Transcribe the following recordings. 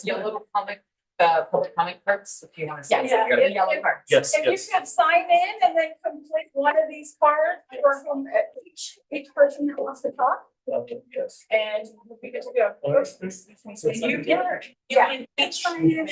Yellow comic, public comment cards, if you want to. Yes, Yeah. the yellow cards. Yes, If you yes. could sign in and then complete one of these cards for each person that wants to talk, Okay, yes. and we'll be good to go. All right. You can. Yeah. Sign in.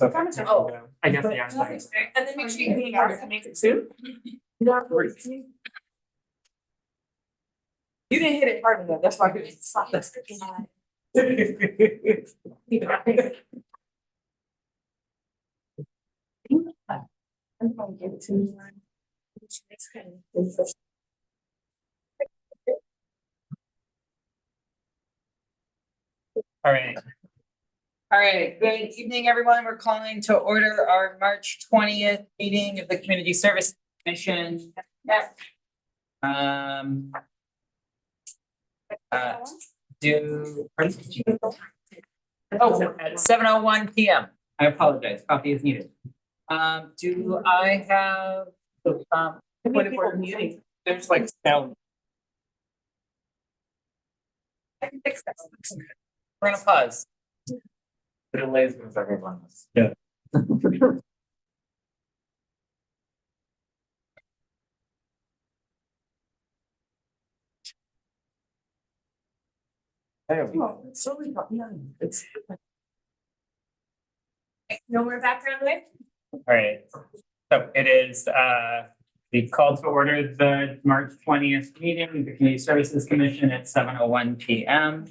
Oh. I guess, yeah. And then make sure you make it soon. You didn't hit it hard enough, that's why I couldn't stop this. I'm gonna give it to you. All right. All right, good evening, everyone. We're calling to order our March 20th meeting of the Community Service Commission. Um. At 7:01 PM. I apologize, coffee is needed. Do I have, point of order muting? There's like sound. I can fix that. We're gonna pause. The delays with everyone. Yeah. Oh, it's so it's. No more background noise? All right, so it is the call to order the March 20th meeting, of the Community Services Commission at 7:01 PM.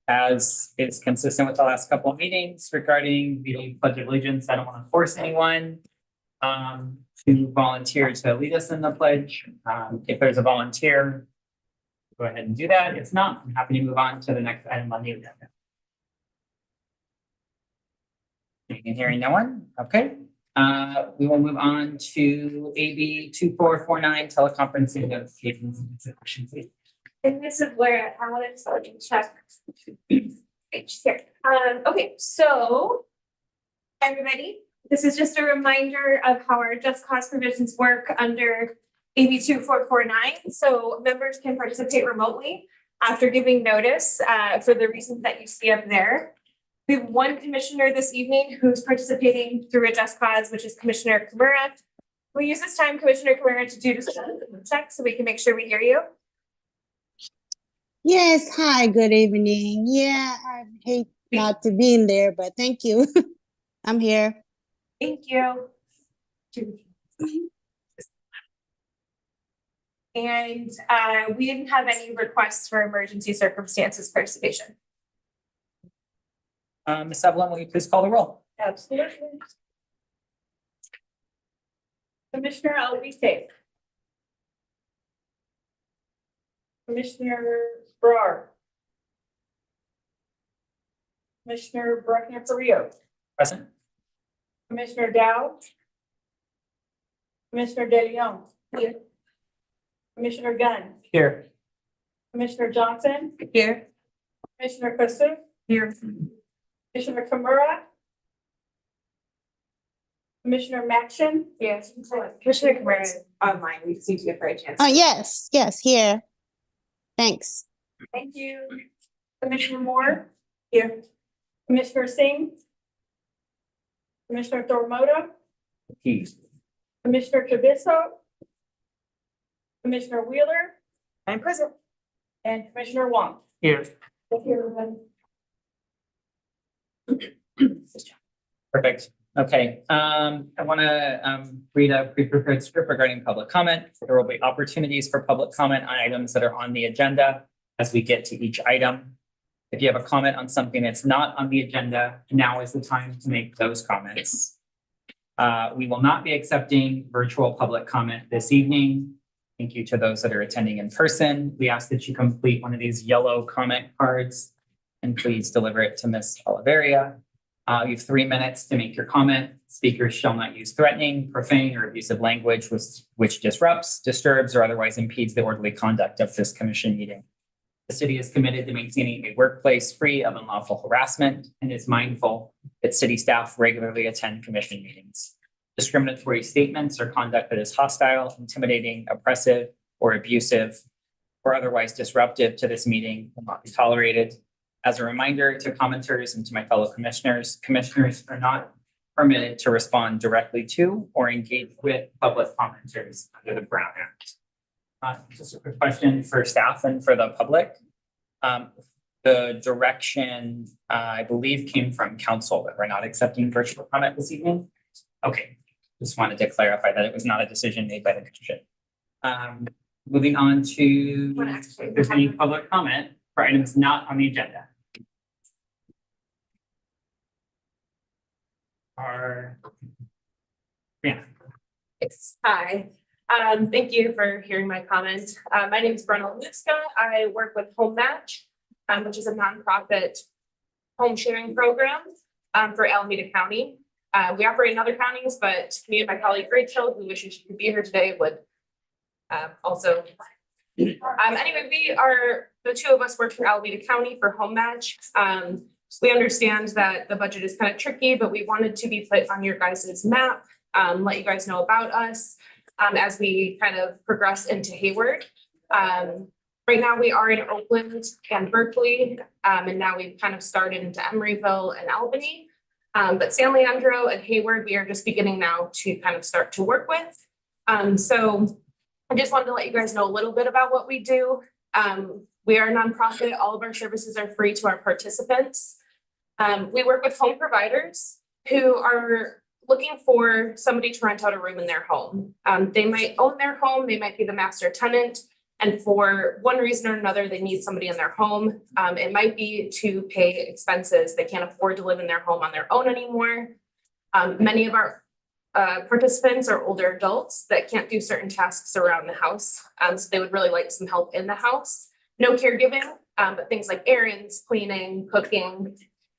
As is consistent with the last couple of meetings regarding the Pledge of Allegiance, I don't want to force anyone to volunteer to lead us in the pledge. If there's a volunteer, go ahead and do that. If not, I'm happy to move on to the next item on the agenda. Seeing and hearing no one, okay. We will move on to AB 2449 teleconferencing notifications and considerations. And this is where I wanted to check. Page here. Okay, so. Hi, everybody, this is just a reminder of how our just cause provisions work under AB 2449. So members can participate remotely after giving notice for the reasons that you see up there. We have one commissioner this evening who's participating through a just cause, which is Commissioner Kimura. We use this time, Commissioner Kimura, to do just a check so we can make sure we hear you. Yes, hi, good evening. Yeah, I hate not to be in there, but thank you. I'm here. Thank you. And we didn't have any requests for emergency circumstances participation. Ms. Evelyn, will you please call the roll? Absolutely. Commissioner Alvise. Commissioner Brar. Commissioner Bruckner Carrillo. Present. Commissioner Dow. Commissioner De Leon. Here. Commissioner Gunn. Here. Commissioner Johnson. Here. Commissioner Kasu. Here. Commissioner Kimura. Commissioner Maction. Yes. Commissioner Kimura is online, we just need to give her a chance. Oh, yes, here. Thanks. Thank you. Commissioner Moore. Here. Commissioner Singh. Commissioner Thormoto. Keys. Commissioner Treviso. Commissioner Wheeler. I'm present. And Commissioner Wong. Here. Thank you, everyone. Perfect. Okay, I want to read a pre-prepared script regarding public comment. There will be opportunities for public comment on items that are on the agenda as we get to each item. If you have a comment on something that's not on the agenda, now is the time to make those comments. We will not be accepting virtual public comment this evening. Thank you to those that are attending in person. We ask that you complete one of these yellow comment cards and please deliver it to Ms. Oliveria. You have 3 minutes to make your comment. Speakers shall not use threatening, profane, or abusive language which disrupts, disturbs, or otherwise impedes the orderly conduct of this commission meeting. The city is committed to maintaining a workplace free of unlawful harassment and is mindful that city staff regularly attend commission meetings. Discriminatory statements or conduct that is hostile, intimidating, oppressive, or abusive, or otherwise disruptive to this meeting will not be tolerated. As a reminder to commenters and to my fellow commissioners, commissioners are not permitted to respond directly to or engage with public commenters under the Brown Act. Just a quick question for staff and for the public. the direction, I believe came from council that we're not accepting virtual comment this evening. Okay, just wanted to clarify that it was not a decision made by the commission. Moving on to, Wanna actually- if there's any public comment for items not on the agenda. Yeah, Yes, hi. Thank you for hearing my comment. My name is Brenna Luska. I work with Home Match, which is a nonprofit home sharing program, for Alameda County. We operate in other counties, but me and my colleague Rachel, who wishes she could be here today, would also. Anyway, the two of us work for Alameda County for Home Match. We understand that the budget is kind of tricky, but we wanted to be put on your guys' map, let you guys know about us, as we kind of progress into Hayward. Right now we are in Oakland and Berkeley, and now we've kind of started into Emeryville and Albany. But San Leandro and Hayward, we are just beginning now to kind of start to work with. So I just wanted to let you guys know a little bit about what we do. We are a nonprofit. All of our services are free to our participants. We work with home providers who are looking for somebody to rent out a room in their home. They might own their home, they might be the master tenant, and for one reason or another, they need somebody in their home. It might be to pay expenses. They can't afford to live in their home on their own anymore. Many of our participants are older adults that can't do certain tasks around the house. So they would really like some help in the house. No caregiving, but things like errands, cleaning, cooking.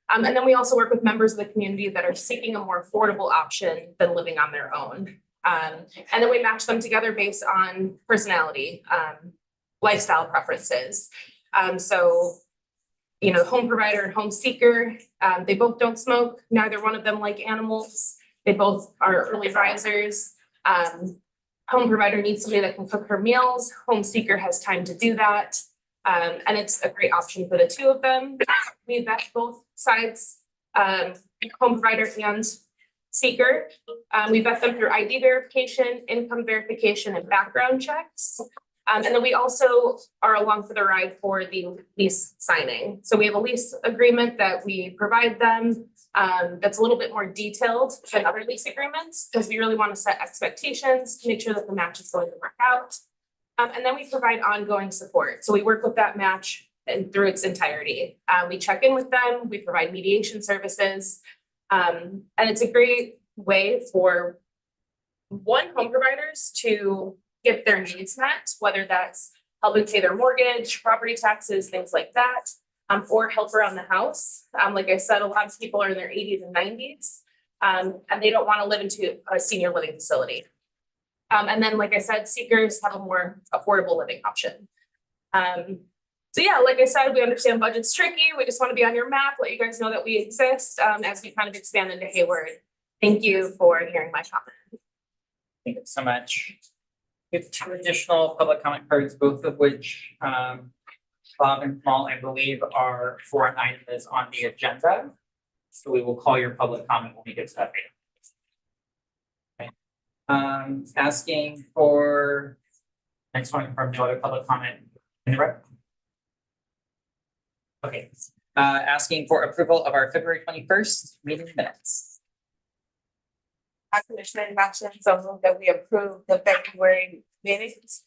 And then we also work with members of the community that are seeking a more affordable option than living on their own. And then we match them together based on personality, lifestyle preferences. So, home provider and home seeker, they both don't smoke. Neither one of them like animals. They both are early risers. Home provider needs somebody that can cook her meals. Home seeker has time to do that. And it's a great option for the two of them. We vet both sides, home provider and seeker. We vet them through ID verification, income verification, and background checks. And then we also are along for the ride for the lease signing. So we have a lease agreement that we provide them, that's a little bit more detailed than other lease agreements, because we really want to set expectations to make sure that the match is going to work out. And then we provide ongoing support. So we work with that match and through its entirety. We check in with them, we provide mediation services. And it's a great way for home providers to get their needs met, whether that's helping pay their mortgage, property taxes, things like that, or help around the house. Like I said, a lot of people are in their 80s and 90s, and they don't want to live into a senior living facility. And then, like I said, seekers have a more affordable living option. So yeah, like I said, we understand budget's tricky. We just want to be on your map, let you guys know that we exist, as we kind of expand into Hayward. Thank you for hearing my comment. thank you so much. We have two additional public comment cards, both of which, Bob and Kamal, I believe, are for an item that is on the agenda. So we will call your public comment when we get to that item. Okay. Asking for next one from no other public comment in the room. Okay, asking for approval of our February 21st meeting minutes. Commissioner Matson, so move that we approve the February minutes.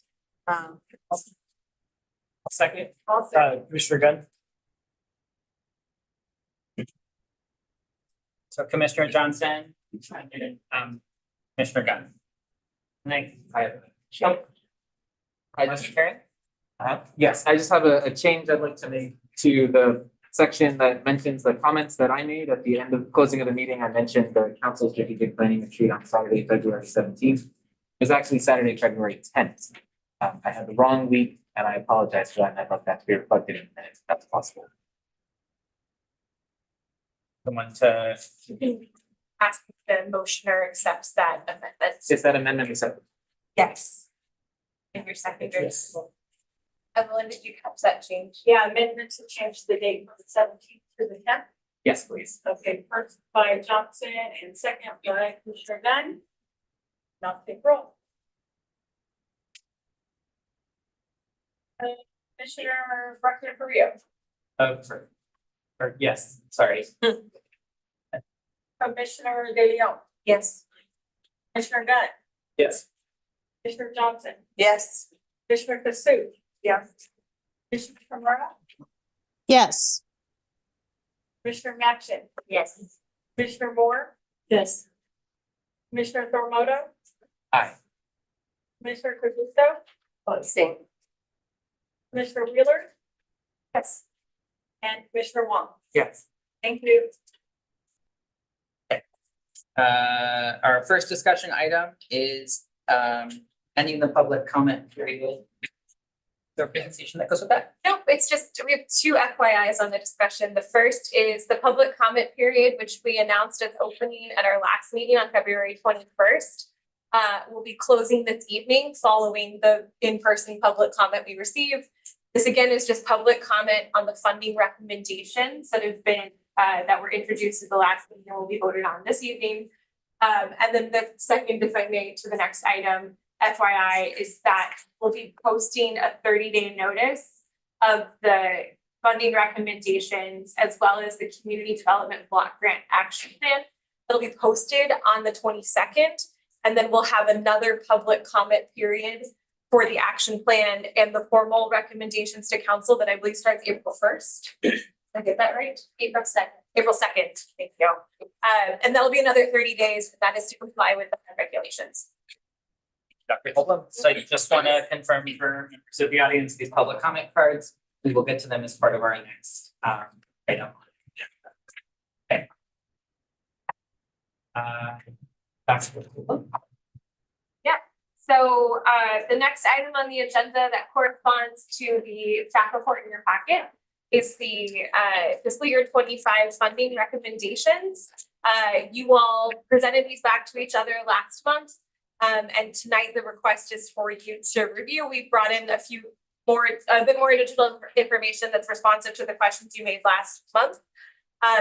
Second. Commissioner Gunn? So Commissioner Johnson, Commissioner Gunn. Nice. Mr. Terry? Yes, I just have a change I'd like to make to the section that mentions the comments that I made at the end of closing of the meeting. I mentioned the council strategic planning retreat on Saturday, February 17th. It was actually Saturday, February 10th. I had the wrong week and I apologize for that. And I'd like that to be reflected in the minutes if that's possible. Someone to, Ask if the motioner accepts that amendment. Is that amendment accepted? Yes. And your seconder. Yes. Evelyn, did you catch that change? Yeah, amendment to change the date from the 17th to the 10th. Yes, please. Okay, first by Johnson and second by Commissioner Gunn. Now take roll. Commissioner Rector Carrillo. Yes, sorry. Commissioner De Leon, Yes. Commissioner Gunn, Yes. Commissioner Johnson, Yes. Commissioner Cassup. Yes. Commissioner Tamara, Yes. Commissioner Matson, Yes. Commissioner Moore, Yes. Commissioner Thormoto, Aye. Commissioner Kuzuko, Same. Commissioner Wheeler. Yes. And Commissioner Wong. Yes. Thank you. Our first discussion item is ending the public comment period. The presentation that goes with that. Nope, it's just, we have two FYIs on the discussion. The first is the public comment period, which we announced as opening at our last meeting on February 21st. Will be closing this evening following the in-person public comment we received. This again is just public comment on the funding recommendations that have been, that were introduced at the last meeting and will be voted on this evening. And then the second, if I may, to the next item, FYI, is that we'll be posting a 30-day notice of the funding recommendations as well as the community development block grant action plan. It'll be posted on the 22nd, and then we'll have another public comment period for the action plan and the formal recommendations to council that I believe starts April 1st. Did I get that right? April 2nd. April 2nd, thank you. And that'll be another 30 days. That is to comply with the regulations. Dr. Holcomb, so you just want to confirm for members of the audience, these public comment cards, we will get to them as part of our next item. Okay. That's So the next item on the agenda that corresponds to the staff report in your packet is the fiscal year 25 funding recommendations. You all presented these back to each other last month. And tonight the request is for you to review. We brought in a bit more additional information that's responsive to the questions you made last month.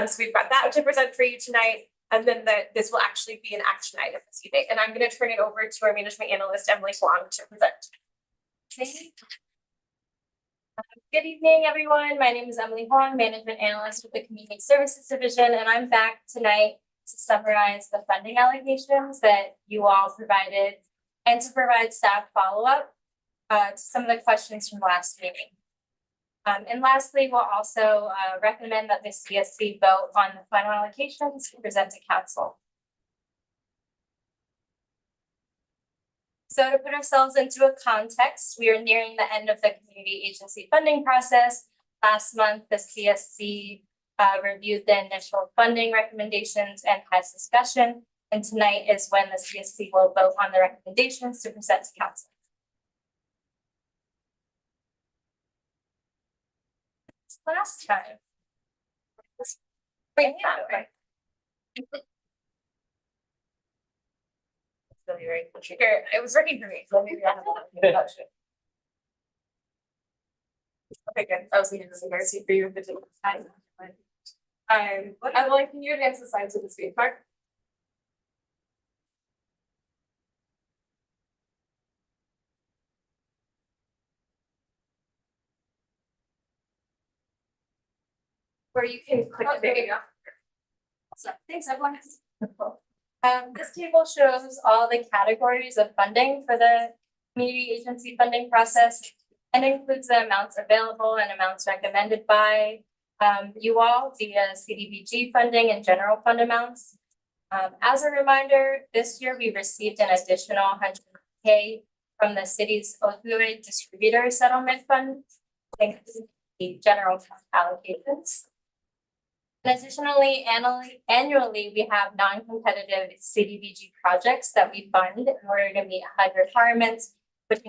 So we've got that to present for you tonight. And then this will actually be an action item this evening. And I'm going to turn it over to our management analyst, Emily Huang, to present. Good evening, everyone. My name is Emily Huang, Management Analyst with the Community Services Division, and I'm back tonight to summarize the funding allocations that you all provided and to provide staff follow-up to some of the questions from last meeting. And lastly, we'll also recommend that the CSC vote on the final allocations to present to council. So to put ourselves into a context, we are nearing the end of the community agency funding process. Last month, the CSC reviewed the initial funding recommendations and has discussion. And tonight is when the CSC will vote on the recommendations to present to council. Last time. Wait, yeah, okay. Here, it was working for me, so maybe I have a introduction. Okay, good. I was thinking this is embarrassing for you if it didn't. Emily, can you advance the slides with the speed mark? Where you can click the video. So, thanks, everyone. This table shows all the categories of funding for the community agency funding process and includes the amounts available and amounts recommended by you all via CDBG funding and general fund amounts. As a reminder, this year we received an additional $100K from the city's opioid distributor settlement fund, thanks to the general fund allocations. And additionally, annually, we have non-competitive CDBG projects that we fund in order to meet HUD requirements, which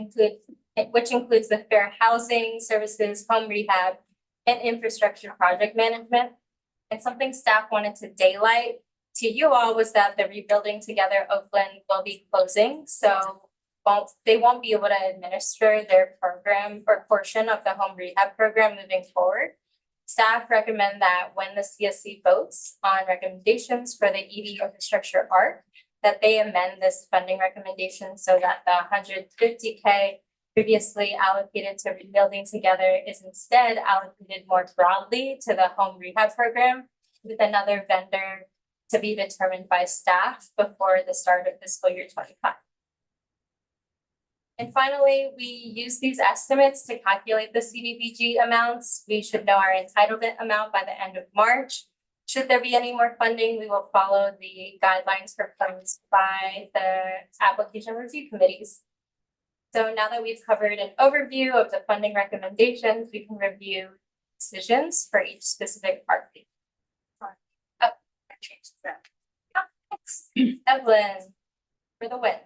includes the fair housing services, home rehab, and infrastructure project management. And something staff wanted to daylight to you all was that the Rebuilding Together Oakland will be closing, so they won't be able to administer their program or portion of the home rehab program moving forward. Staff recommend that when the CSC votes on recommendations for the ED infrastructure ARC, that they amend this funding recommendation so that the $150K previously allocated to Rebuilding Together is instead allocated more broadly to the home rehab program with another vendor to be determined by staff before the start of fiscal year 25. And finally, we use these estimates to calculate the CDBG amounts. We should know our entitlement amount by the end of March. Should there be any more funding, we will follow the guidelines proposed by the application review committees. So now that we've covered an overview of the funding recommendations, we can review decisions for each specific part. Oh, I changed that. Thanks, Evelyn, for the win.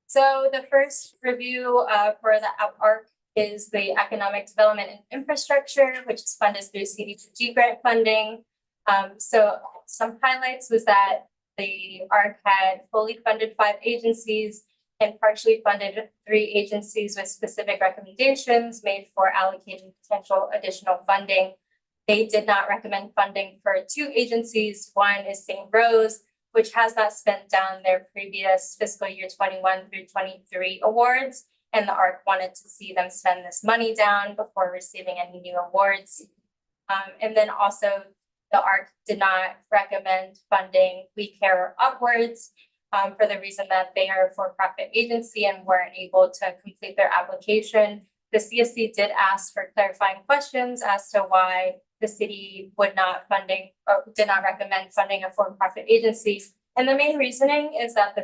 So the first review for the ARC is the Economic Development and Infrastructure, which is funded through CDBG grant funding. So some highlights was that the ARC had fully funded 5 agencies and partially funded 3 agencies with specific recommendations made for allocating potential additional funding. They did not recommend funding for 2 agencies. One is St. Rose, which has not spent down their previous fiscal year 21 through 23 awards. And the ARC wanted to see them spend this money down before receiving any new awards. And then also the ARC did not recommend funding We Care Upwards for the reason that they are a for-profit agency and weren't able to complete their application. The CSC did ask for clarifying questions as to why the city would not funding or did not recommend funding a for-profit agency. And the main reasoning is that the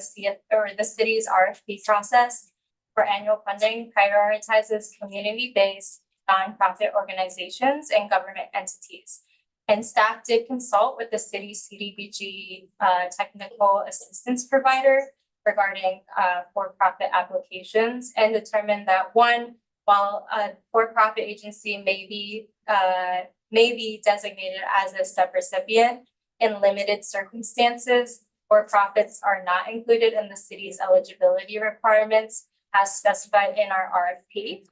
city's RFP process for annual funding prioritizes community-based nonprofit organizations and government entities. And staff did consult with the city's CDBG technical assistance provider regarding for-profit applications and determined that one, while a for-profit agency may be designated as a subrecipient in limited circumstances, for-profits are not included in the city's eligibility requirements as specified in our RFP.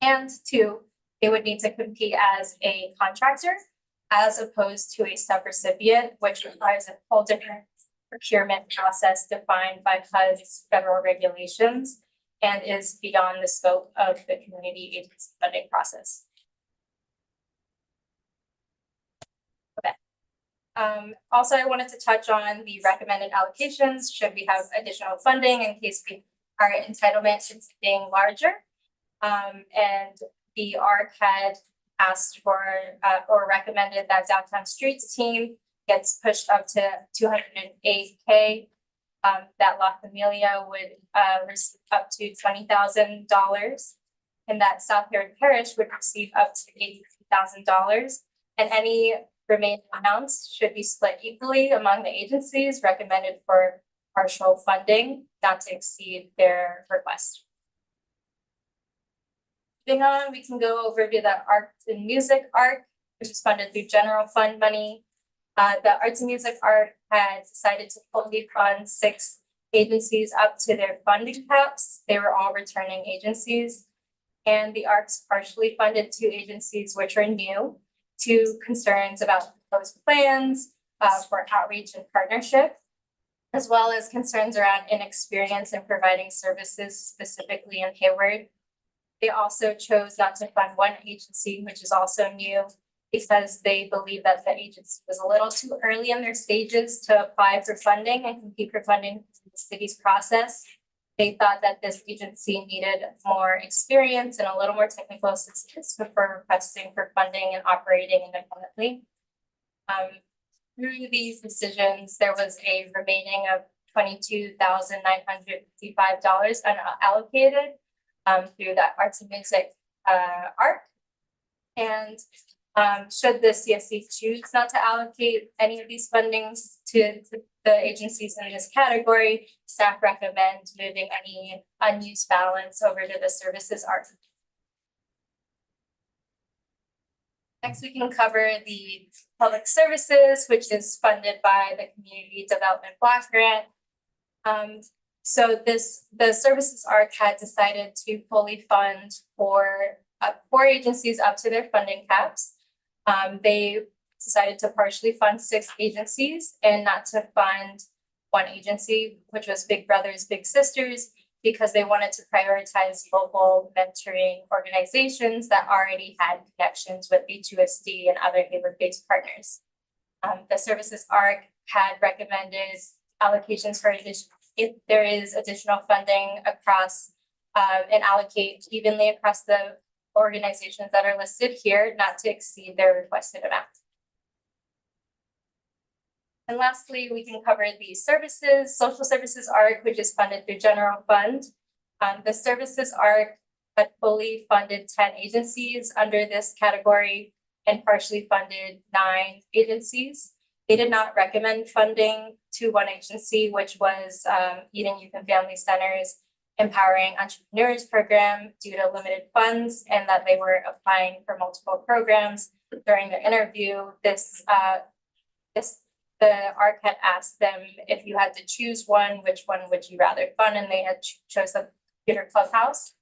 And 2, they would need to compete as a contractor as opposed to a subrecipient, which requires a whole different procurement process defined by HUD's federal regulations and is beyond the scope of the community agency funding process. Okay. Also, I wanted to touch on the recommended allocations should we have additional funding in case our entitlement is being larger. And the ARC had asked for or recommended that Downtown Streets team gets pushed up to 208K. That La Familia would receive up to $20,000, and that South Haven Parish would receive up to $82,000. And any remaining amounts should be split equally among the agencies recommended for partial funding, not to exceed their request. Moving on, we can go over to the Arts and Music ARC, which is funded through general fund money. The Arts and Music ARC had decided to fully fund 6 agencies up to their funding caps. They were all returning agencies. And the ARCs partially funded 2 agencies which are new to concerns about proposed plans for outreach and partnership, as well as concerns around inexperience in providing services specifically in Hayward. They also chose not to fund one agency, which is also new, because they believe that the agency was a little too early in their stages to apply for funding and compete for funding in the city's process. They thought that this agency needed more experience and a little more technical assistance before requesting for funding and operating independently. Through these decisions, there was a remaining of $22,955 unallocated through that Arts and Music ARC. And should the CSC choose not to allocate any of these fundings to the agencies in this category, staff recommend moving any unused balance over to the services ARC. Next, we can cover the public services, which is funded by the Community Development Block Grant. So the services ARC had decided to fully fund 4 agencies up to their funding caps. They decided to partially fund 6 agencies and not to fund one agency, which was Big Brothers Big Sisters, because they wanted to prioritize local mentoring organizations that already had connections with HUSD and other Hayward-based partners. The services ARC had recommended allocations for addition, if there is additional funding across and allocate evenly across the organizations that are listed here, not to exceed their requested amount. And lastly, we can cover the services, social services ARC, which is funded through general fund. The services ARC had fully funded 10 agencies under this category and partially funded 9 agencies. They did not recommend funding to one agency, which was Eden Youth and Family Centers Empowering Entrepreneurs Program due to limited funds and that they were applying for multiple programs. During the interview, the ARC had asked them if you had to choose one, which one would you rather fund? And they had chose the Computer Clubhouse.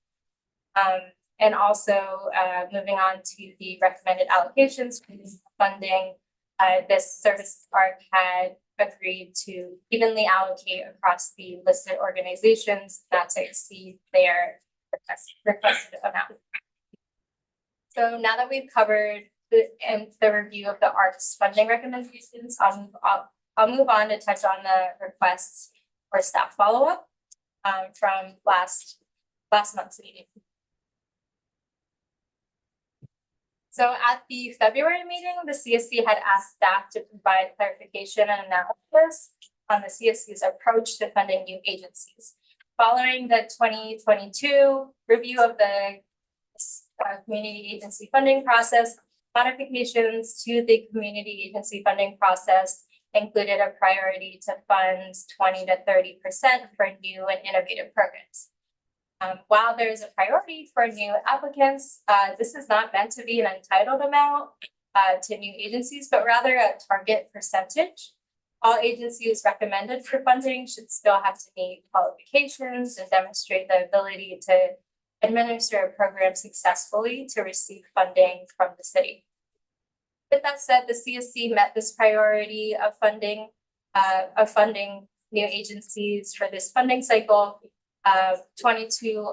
And also moving on to the recommended allocations for this funding, this service ARC had agreed to evenly allocate across the listed organizations, not to exceed their requested amount. So now that we've covered the review of the ARC's funding recommendations, I'll move on to touch on the requests for staff follow-up from last month's meeting. So at the February meeting, the CSC had asked staff to provide clarification and analysis on the CSC's approach to funding new agencies. Following the 2022 review of the community agency funding process, modifications to the community agency funding process included a priority to fund 20 to 30% for new and innovative programs. While there is a priority for new applicants, this is not meant to be an entitled amount to new agencies, but rather a target percentage. All agencies recommended for funding should still have to meet qualifications and demonstrate the ability to administer a program successfully to receive funding from the city. With that said, the CSC met this priority of funding new agencies for this funding cycle. 22%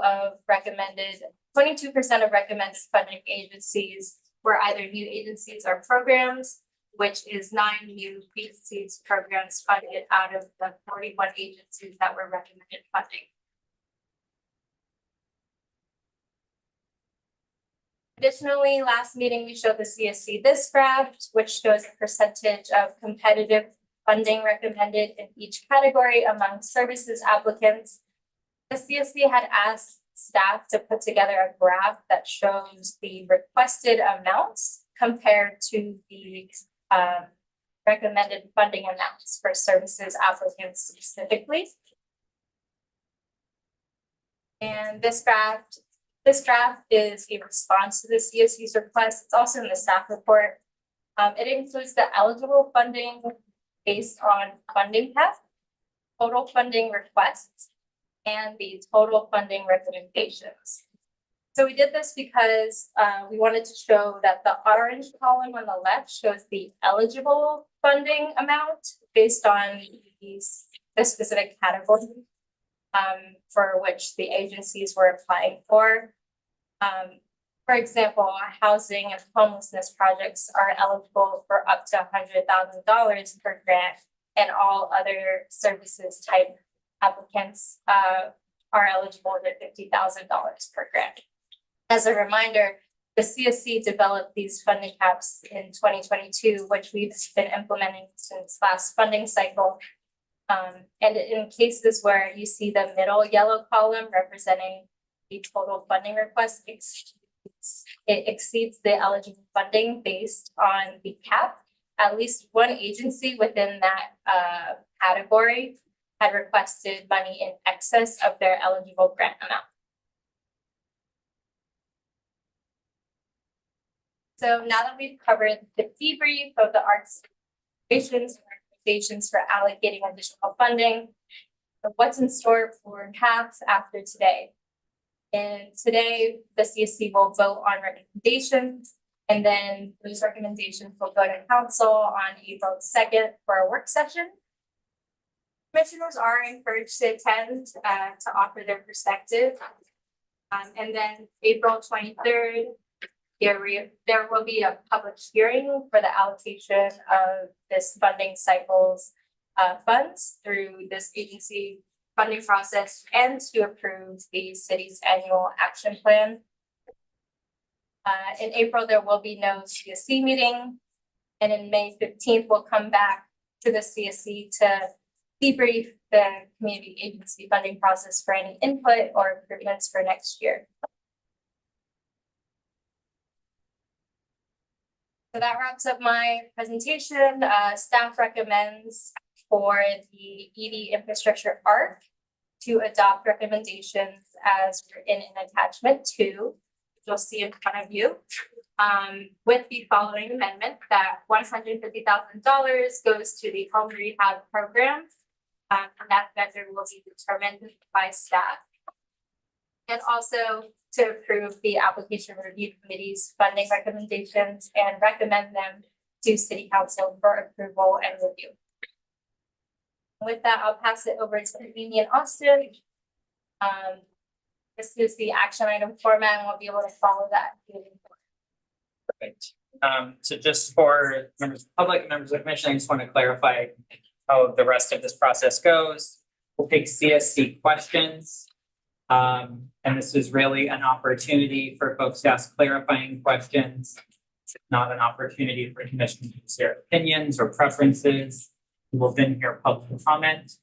of recommended funding agencies were either new agencies or programs, which is 9 new agencies programs funded out of the 41 agencies that were recommended funding. Additionally, last meeting, we showed the CSC this graph, which shows a percentage of competitive funding recommended in each category among services applicants. The CSC had asked staff to put together a graph that shows the requested amounts compared to the recommended funding amounts for services applicants specifically. And this draft is a response to the CSC's request. It's also in the staff report. It includes the eligible funding based on funding cap, total funding requests, and the total funding recommendations. So we did this because we wanted to show that the orange column on the left shows the eligible funding amount based on the specific category for which the agencies were applying for. For example, housing and homelessness projects are eligible for up to $100,000 per grant, and all other services type applicants are eligible at $50,000 per grant. As a reminder, the CSC developed these funding caps in 2022, which we've been implementing since last funding cycle. And in cases where you see the middle yellow column representing the total funding request, it exceeds the eligible funding based on the cap. At least one agency within that category had requested money in excess of their eligible grant amount. So now that we've covered the debrief of the ARC's recommendations for allocating additional funding, what's in store for CAPS after today? And today, the CSC will vote on recommendations, and then those recommendations will go to council on April 2nd for a work session. Commissioners are encouraged to attend to offer their perspective. And then April 23rd, there will be a public hearing for the allocation of this funding cycle's funds through this agency funding process and to approve the city's annual action plan. In April, there will be no CSC meeting. And in May 15th, we'll come back to the CSC to debrief the community agency funding process for any input or improvements for next year. So that wraps up my presentation. Staff recommends for the ED infrastructure ARC to adopt recommendations as written in attachment 2, which you'll see in front of you. With the following amendment that $150,000 goes to the home rehab program. And that vendor will be determined by staff. And also to approve the application review committee's funding recommendations and recommend them to city council for approval and review. With that, I'll pass it over to Mimi and Austin. This is the action item format and we'll be able to follow that. Perfect. So just for members of the public, members of the commission, I just want to clarify how the rest of this process goes. We'll take CSC questions. And this is really an opportunity for folks to ask clarifying questions. It's not an opportunity for commission to share opinions or preferences. We will then hear public comment.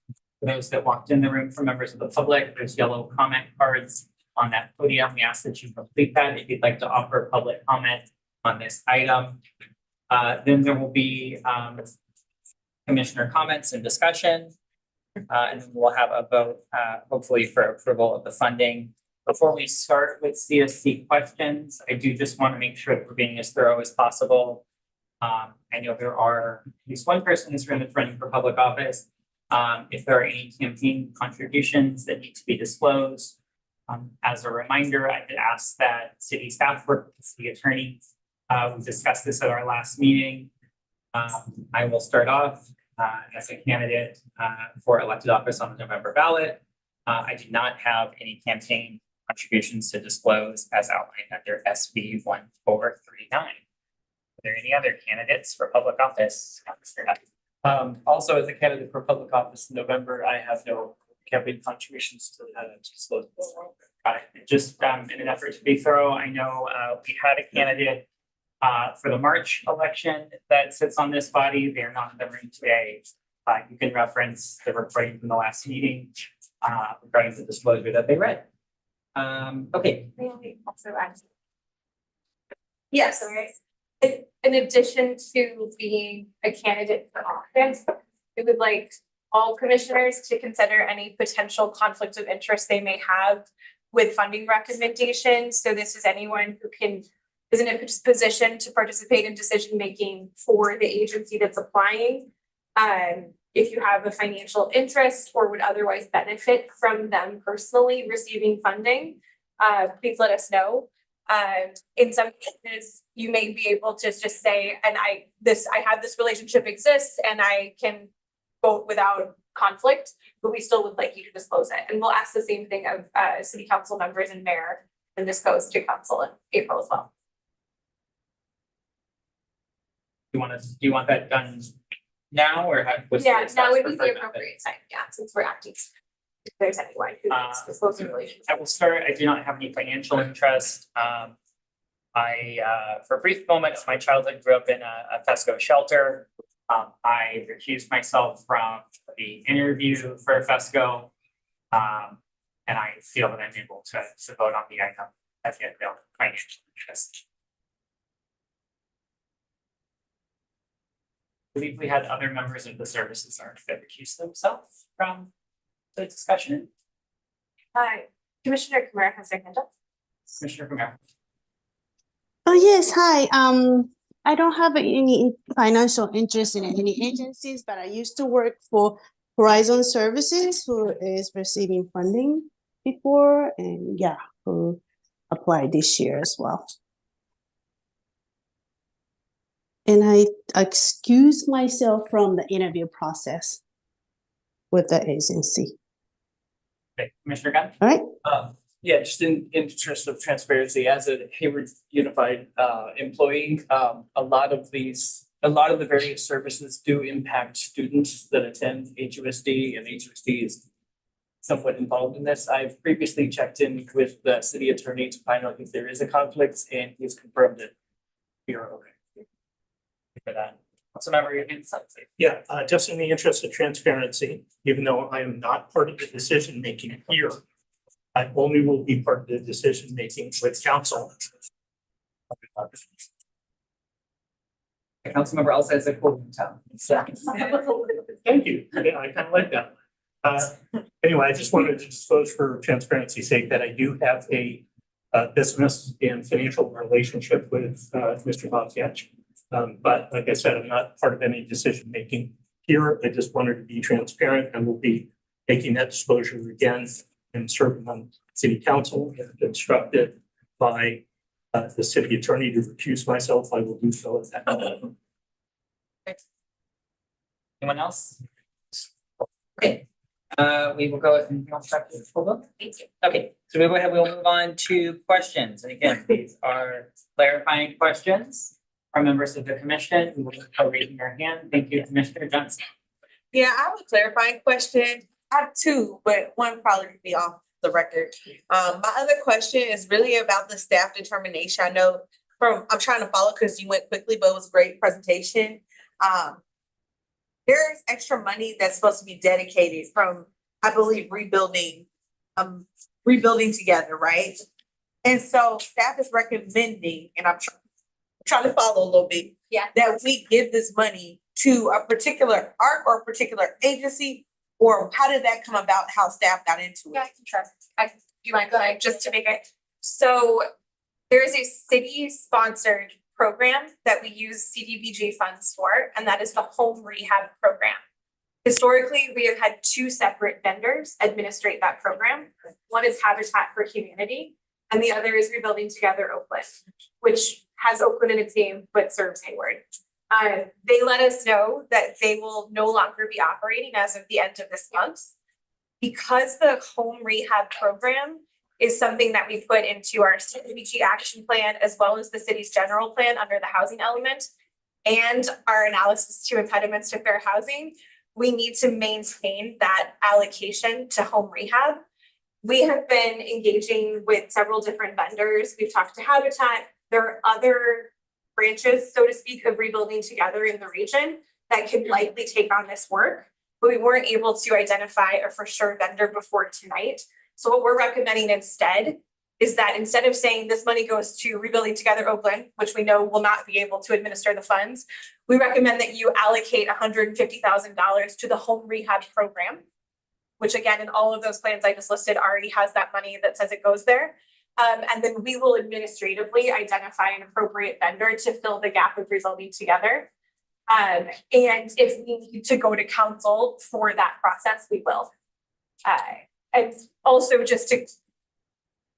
For those that walked in the room, for members of the public, there's yellow comment cards on that podium. We ask that you complete that if you'd like to offer public comment on this item. Then there will be commissioner comments and discussion. And then we'll have a vote, hopefully for approval of the funding. Before we start with CSC questions, I do just want to make sure that we're being as thorough as possible. I know there are at least one person in this room that's running for public office. If there are any campaign contributions that need to be disclosed, as a reminder, I did ask that city staff work with the city attorney. We discussed this at our last meeting. I will start off as a candidate for elected office on the November ballot. I do not have any campaign contributions to disclose as outlined under SB 1439. Are there any other candidates for public office? Also, as a candidate for public office in November, I have no campaign contributions to disclose. Got it. Just in an effort to be thorough, I know we had a candidate for the March election that sits on this body. They're not in the room today. You can reference the recording from the last meeting regarding the disclosure that they read. Okay. Also add. Yes, all right. In addition to being a candidate for office, we would like all commissioners to consider any potential conflict of interest they may have with funding recommendations. So this is anyone who is in a position to participate in decision-making for the agency that's applying. If you have a financial interest or would otherwise benefit from them personally receiving funding, please let us know. In some cases, you may be able to just say, and I have this relationship exists and I can vote without conflict, but we still would like you to disclose it. And we'll ask the same thing of city council members and mayor, and this goes to council in April as well. Do you want that done now or Yeah, now would be the appropriate time. Yeah, since we're acting. If there's anyone who needs to disclose a relationship. I will start. I do not have any financial interest. For a brief moment of my childhood, grew up in a FESCO shelter. I recused myself from the interview for FESCO. And I feel that I'm able to vote on the item as yet no financial interest. I believe we had other members of the services arm that recused themselves from the discussion. Hi, Commissioner Kamara has their hand up. Commissioner Kamara. Oh, yes, hi. I don't have any financial interest in any agencies, but I used to work for Horizon Services, who is receiving funding before, and yeah, who applied this year as well. And I excuse myself from the interview process. with the agency. Okay, Commissioner Gunn? All right, Yeah, just in interest of transparency, as a Hayward Unified employee, a lot of the various services do impact students that attend HUSD, and HUSD is somewhat involved in this. I've previously checked in with the city attorney to find out if there is a conflict, and he's confirmed that we are okay. For that. Councilmember, your hand up, please. Yeah, just in the interest of transparency, even though I am not part of the decision making here, I only will be part of the decision making with council. Councilmember also has a quote in town. Thank you. Yeah, I kind of like that. Anyway, I just wanted to disclose for transparency's sake that I do have a business and financial relationship with Mr. Bobcatch. But like I said, I'm not part of any decision making here. I just wanted to be transparent and will be making that disclosure again and serving on city council and instructed by the city attorney to recuse myself. I will do so at that moment. Anyone else? Okay, we will go and construct this full vote. Thank you. Okay, so we'll go ahead, we'll move on to questions. And again, these are clarifying questions from members of the commission who are raising their hand. Thank you, Commissioner Johnson. Yeah, I have a clarifying question. I have two, but one probably could be off the record. My other question is really about the staff determination. I know I'm trying to follow because you went quickly, but it was a great presentation. There's extra money that's supposed to be dedicated from, I believe, rebuilding together, right? And so staff is recommending, and I'm trying to follow a little bit. Yeah. That we give this money to a particular ARC or a particular agency, or how did that come about, how staff got into Yeah, I it? can try. Do you mind going just to make it? So there is a city-sponsored program that we use CDBG funds for, and that is the home rehab program. Historically, we have had two separate vendors administrate that program. One is Habitat for Humanity, and the other is Rebuilding Together Oakland, which has Oakland in its name, but serves Hayward. They let us know that they will no longer be operating as of the end of this month. Because the home rehab program is something that we put into our CDBG action plan, as well as the city's general plan under the housing element, and our analysis to impediments to fair housing, we need to maintain that allocation to home rehab. We have been engaging with several different vendors. We've talked to Habitat. There are other branches, so to speak, of Rebuilding Together in the region that could likely take on this work, but we weren't able to identify a for sure vendor before tonight. So what we're recommending instead is that instead of saying this money goes to Rebuilding Together Oakland, which we know will not be able to administer the funds, we recommend that you allocate $150,000 to the home rehab program, which again, in all of those plans I just listed already has that money that says it goes there. And then we will administratively identify an appropriate vendor to fill the gap of Rebuilding Together. And if we need to go to council for that process, we will. And also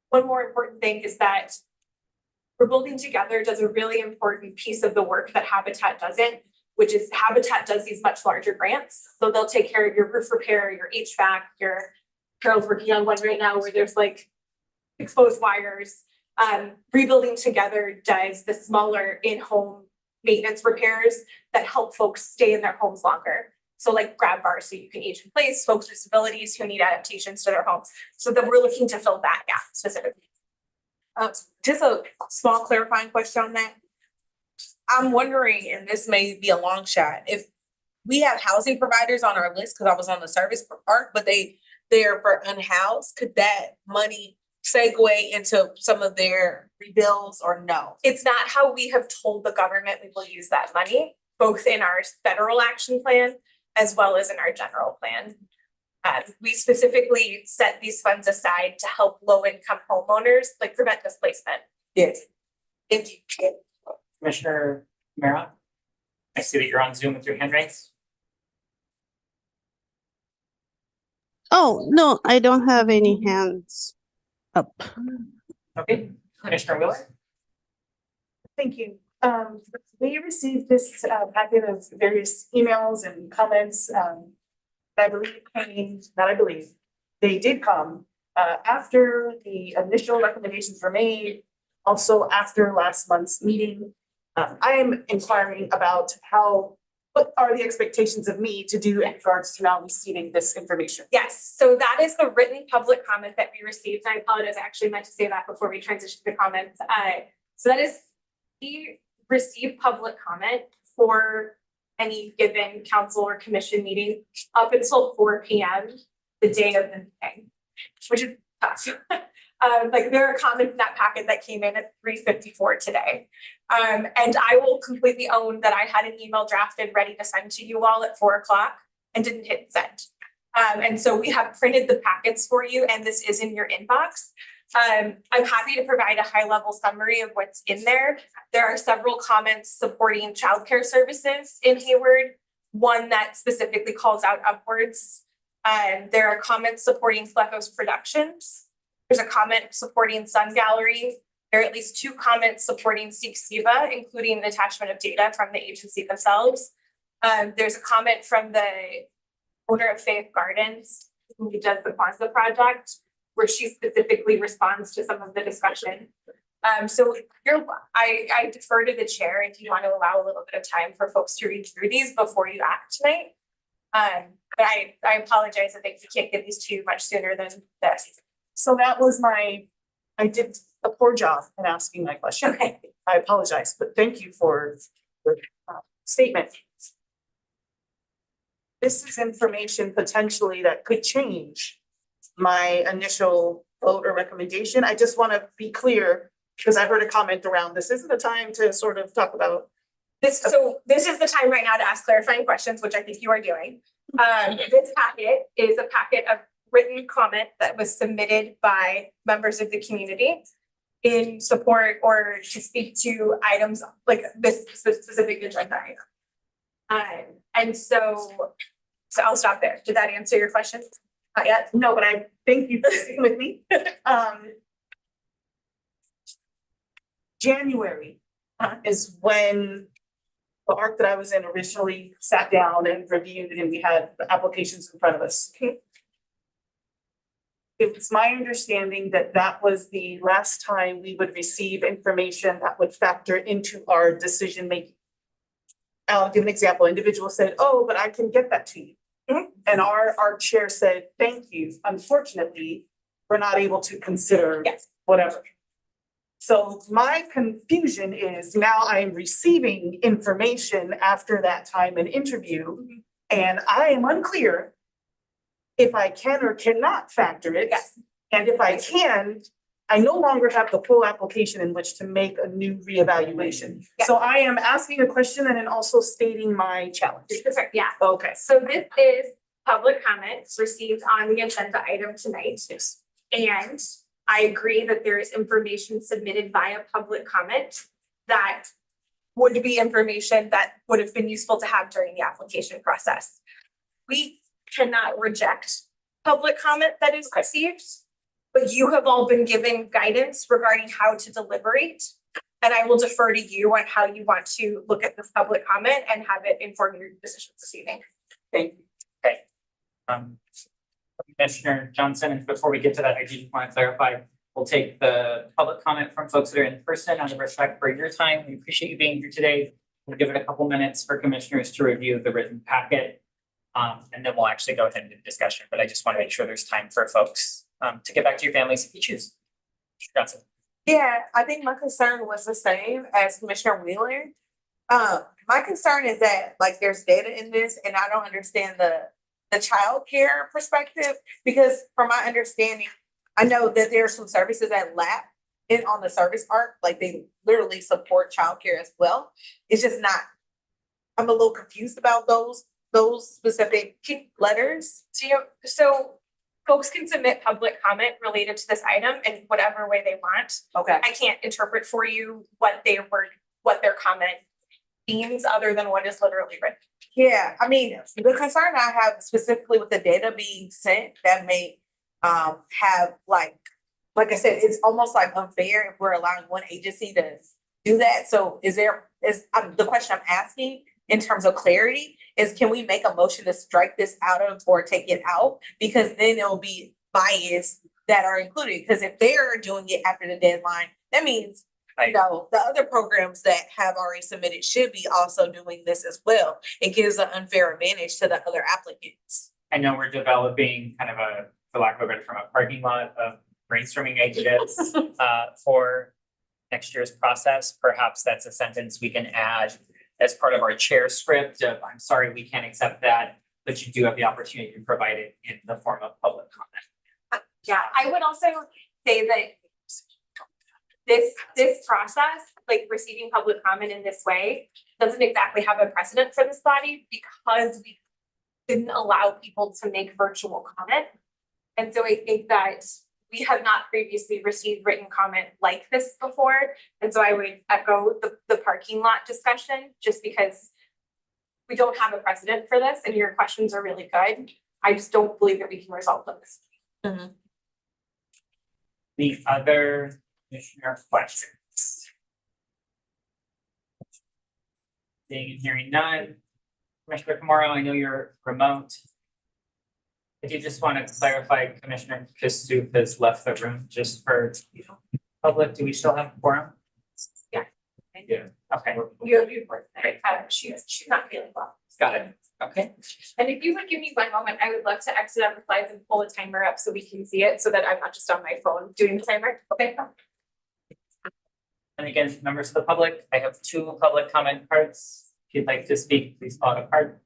one more important thing is that Rebuilding Together does a really important piece of the work that Habitat doesn't, which is Habitat does these much larger grants. So they'll take care of your roof repair, your HVAC, Carol's working on one right now where there's like exposed wires. Rebuilding Together does the smaller in-home maintenance repairs that help folks stay in their homes longer. So like grab bars so you can age in place, folks with disabilities who need adaptations to their homes. So that we're looking to fill that gap specifically. Just a small clarifying question on that. I'm wondering, and this may be a long shot, if we have housing providers on our list, because I was on the service ARC, but they're for unhoused, could that money segue into some of their rebuilds or no? It's not how we have told the government we will use that money, both in our federal action plan as well as in our general plan. We specifically set these funds aside to help low-income homeowners like prevent displacement. Yes. Thank you. Commissioner Mara, I see that you're on Zoom with your hand raised. Oh, no, I don't have any hands up. Okay, Commissioner Wheeler. Thank you. We received this packet of various emails and comments that I believe they did come after the initial recommendations were made, also after last month's meeting. I am inquiring about what are the expectations of me to do in regards to now receiving this information? Yes, so that is the written public comment that we received. I apologize, I actually meant to say that before we transitioned to comments. So that is, we received public comment for any given council or commission meeting up until 4 p.m. the day of the meeting, which is tough. Like there are comments in that packet that came in at 3:54 today. And I will completely own that I had an email drafted ready to send to you all at 4 o'clock and didn't hit send. And so we have printed the packets for you and this is in your inbox. I'm happy to provide a high level summary of what's in there. There are several comments supporting childcare services in Hayward, one that specifically calls out Upwards. There are comments supporting Flecos Productions. There's a comment supporting Sun Gallery. There are at least 2 comments supporting Seek Siva, including an attachment of data from the agency themselves. There's a comment from the owner of Faith Gardens, who does the Kwanzaa project, where she specifically responds to some of the discussion. So I defer to the chair if you want to allow a little bit of time for folks to read through these before you act tonight. But I apologize, I think we can't get these to you much sooner than this. So that was I did a poor job in asking my question. Okay. I apologize, but thank you for the statement. This is information potentially that could change my initial vote or recommendation. I just want to be clear, because I heard a comment around, this isn't the time to sort of talk about. So this is the time right now to ask clarifying questions, which I think you are doing. This packet is a packet of written comment that was submitted by members of the community in support or to speak to items like this specific agenda item. And so I'll stop there. Did that answer your question? Not yet? No, but I thank you for sticking with me. January is when the arc that I was in originally sat down and reviewed and we had the applications in front of us. It was my understanding that that was the last time we would receive information that would factor into our decision making. I'll give an example. Individual said, "Oh, but I can get that to you." And our chair said, "Thank you. Unfortunately, we're not able to consider whatever." So my confusion is now I'm receiving information after that time and interview, and I am unclear if I can or cannot factor it. Yes. And if I can, I no longer have the full application in which to make a new reevaluation. Yes. So I am asking a question and then also stating my challenge. Yeah. Okay. So this is public comments received on the agenda item tonight. Yes. And I agree that there is information submitted via public comment that would be information that would have been useful to have during the application process. We cannot reject public comment that is received, but you have all been given guidance regarding how to deliberate. And I will defer to you on how you want to look at this public comment and have it inform your decisions this evening. Thank you. Okay. Commissioner Johnson, and before we get to that, I just want to clarify, we'll take the public comment from folks that are in person out of respect for your time. We appreciate you being here today. We'll give it a couple minutes for commissioners to review the written packet. And then we'll actually go ahead and do the discussion, but I just want to make sure there's time for folks to get back to your families if you choose. Johnson. Yeah, I think my concern was the same as Commissioner Wheeler. My concern is that like there's data in this and I don't understand the childcare perspective, because from my understanding, I know that there are some services that lap in on the service arc, like they literally support childcare as well. It's just not, I'm a little confused about those specific letters. So folks can submit public comment related to this item in whatever way they want. Okay. I can't interpret for you what their comment means other than what is literally written. Yeah, I mean, the concern I have specifically with the data being sent that may have like I said, it's almost like unfair if we're allowing one agency to do that. So the question I'm asking in terms of clarity is, can we make a motion to strike this out of or take it out? Because then it'll be bias that are included, because if they are doing it after the deadline, that means, you know, the other programs that have already submitted should be also doing this as well. It gives an unfair advantage to the other applicants. I know we're developing kind of a, for lack of a better term, a parking lot of brainstorming ideas for next year's process. Perhaps that's a sentence we can add as part of our chair script of, I'm sorry, we can't accept that, but you do have the opportunity to provide it in the form of public comment. Yeah, I would also say that this process, like receiving public comment in this way, doesn't exactly have a precedent for this body because we didn't allow people to make virtual comment. And so I think that we have not previously received written comment like this before. And so I would echo the parking lot discussion, just because we don't have a precedent for this and your questions are really good. I just don't believe that we can resolve this. The other commissioner questions? Seeing and hearing none. Commissioner Kamara, I know you're remote. I do just want to clarify, Commissioner Kasuf has left the room just for public. Do we still have a quorum? Yeah. Yeah. Okay, You have your board, she's not feeling well. got it. Okay. And if you would give me 1 moment, I would love to exit out the slides and pull the timer up so we can see it, so that I'm not just on my phone doing the timer. Okay. And again, members of the public, I have 2 public comment cards. If you'd like to speak, please fill out a card.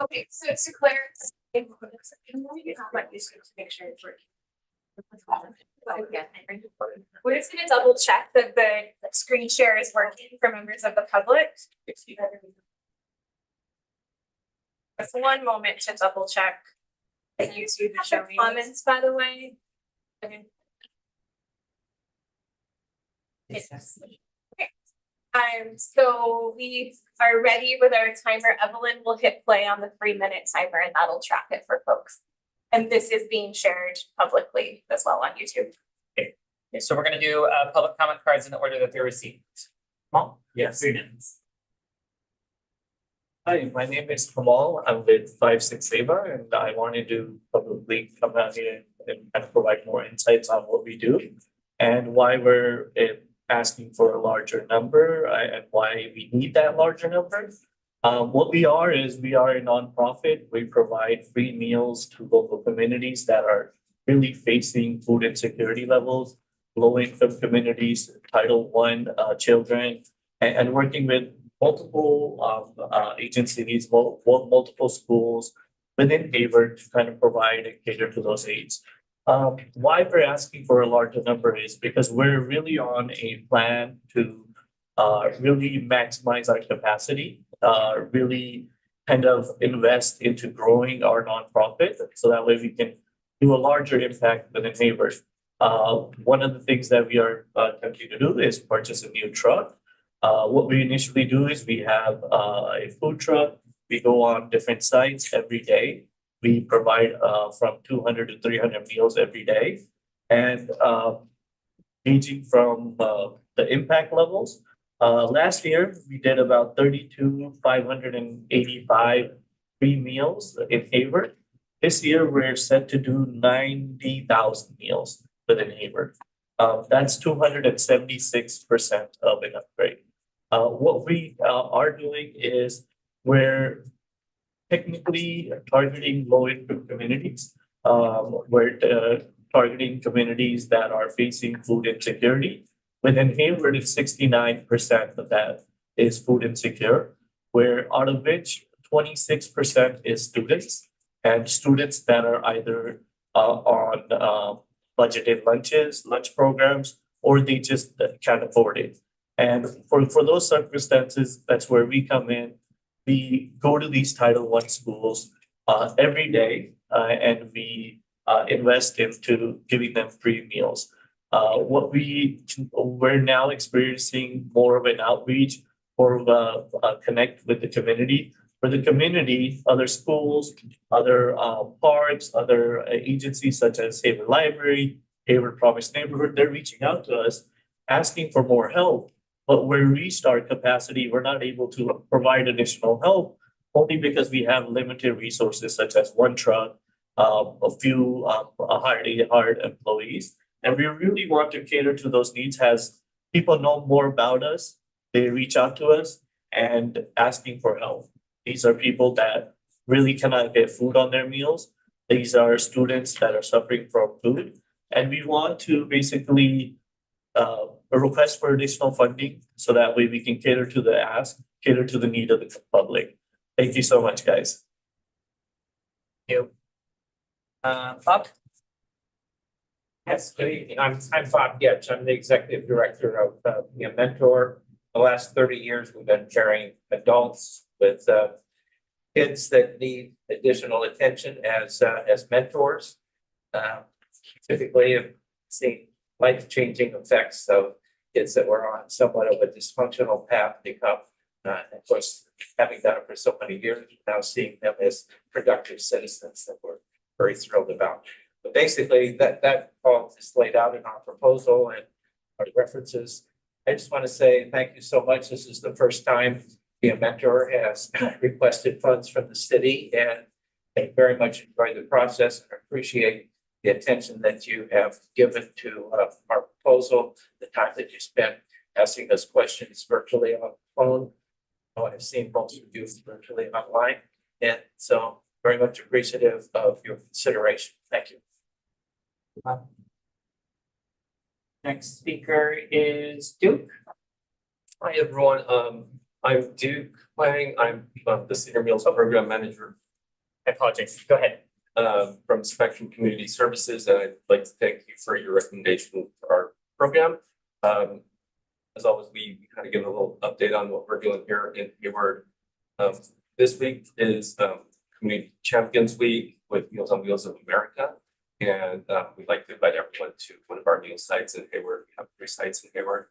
Okay, so to clarify. Let me just make sure it's working. We're just gonna double check that the screen share is working for members of the public. Just 1 moment to double check that YouTube is showing comments, by the way. Okay. So we are ready with our timer. Evelyn will hit play on the 3-minute timer and that'll track it for folks. And this is being shared publicly as well on YouTube. Okay, so we're gonna do public comment cards in the order that they're received. Kamal? Yes. 3 minutes. Hi, my name is Kamal. I'm with 56 Ava, and I wanted to publicly come out here and kind of provide more insights on what we do and why we're asking for a larger number and why we need that larger number. What we are is we are a nonprofit. We provide free meals to local communities that are really facing food insecurity levels, low-income communities, Title I children, and working with multiple agencies, multiple schools within Hayward to kind of provide and cater to those needs. Why we're asking for a larger number is because we're really on a plan to really maximize our capacity, really kind of invest into growing our nonprofit so that way we can do a larger impact within Hayward. One of the things that we are attempting to do is purchase a new truck. What we initially do is we have a food truck. We go on different sites every day. We provide from 200 to 300 meals every day. And ranging from the impact levels, last year we did about 585 free meals in Hayward. This year we're set to do 90,000 meals within Hayward. That's 276% of an upgrade. What we are doing is we're technically targeting low-income communities. We're targeting communities that are facing food insecurity. Within Hayward, it's 69% of that is food insecure, where out of which 26% is students, and students that are either on budgeted lunches, lunch programs, or they just can't afford it. And for those circumstances, that's where we come in. We go to these Title I schools every day, and we invest into giving them free meals. We're now experiencing more of an outreach, more of a connect with the community. For the community, other schools, other parks, other agencies such as Hayward Library, Hayward Promise Neighborhood, they're reaching out to us, asking for more help. But where we reached our capacity, we're not able to provide additional help, only because we have limited resources such as one truck, a few hired employees. And we really want to cater to those needs as people know more about us. They reach out to us and asking for help. These are people that really cannot get food on their meals. These are students that are suffering from food. And we want to basically a request for additional funding so that way we can cater to the ask, cater to the need of the public. Thank you so much, guys. Thank you. Bob? Yes, good evening. I'm Bob Getch. I'm the executive director of Be a Mentor. The last 30 years, we've been carrying adults with kids that need additional attention as mentors. Typically, I've seen life-changing effects of kids that were on somewhat of a dysfunctional path become, of course, having done it for so many years, now seeing them as productive citizens that we're very thrilled about. But basically, that all is laid out in our proposal and our references. I just want to say thank you so much. This is the first time Be a Mentor has requested funds from the city, and I very much enjoyed the process and appreciate the attention that you have given to our proposal, the time that you spent asking us questions virtually on the phone. I've seen most of you virtually online, and so very much appreciative of your consideration. Thank you. Next speaker is Duke. Hi, everyone. I'm Duke Lang. I'm the Senior Meals Program Manager. I apologize. Go ahead. From Spectrum Community Services, and I'd like to thank you for your recommendation for our program. As always, we kind of give a little update on what we're doing here in Hayward. This week is Community Champions Week with Meals on Wheels of America. And we'd like to invite everyone to one of our meal sites in Hayward. We have 3 sites in Hayward.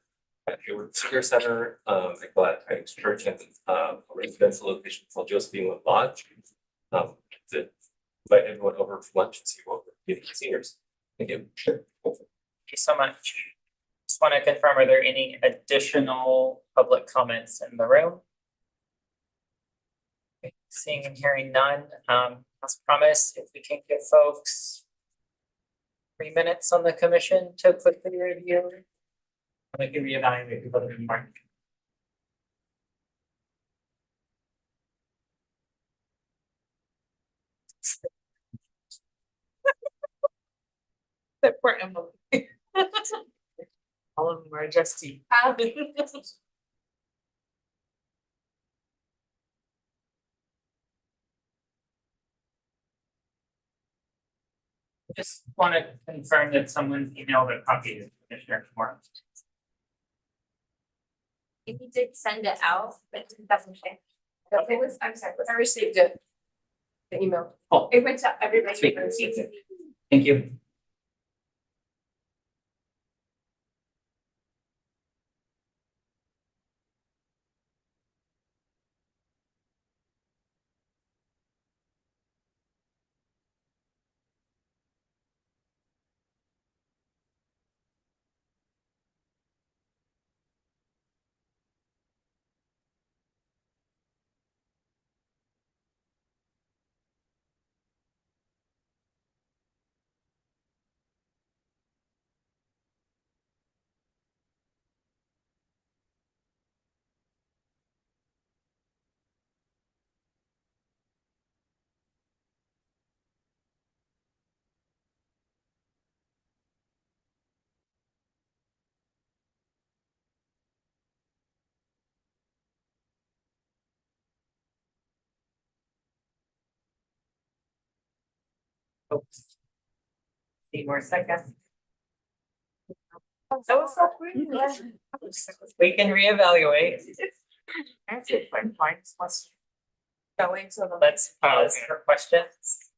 At Hayward Senior Center, at Glad Tidings Church, and a residential location called Josephine Lodge. To invite everyone over for lunch and see what we're getting to seniors. Thank you. Thank you so much. Just want to confirm, are there any additional public comments in the room? Okay, seeing and hearing none, as promised, if we can give folks 3 minutes on the commission to quickly review. I'm going to reevaluate people that are marked. That poor Emily. All of them are just you. Just want to confirm that someone's emailed a copy of Commissioner tomorrow. If you did send it out, but it doesn't change. It was, I'm sorry, I received it. The email. Oh. It went to everybody. Sweet. Thank you. Seymour second. That was so quick. We can reevaluate. Answered my points, was going to the. Let's pause for questions.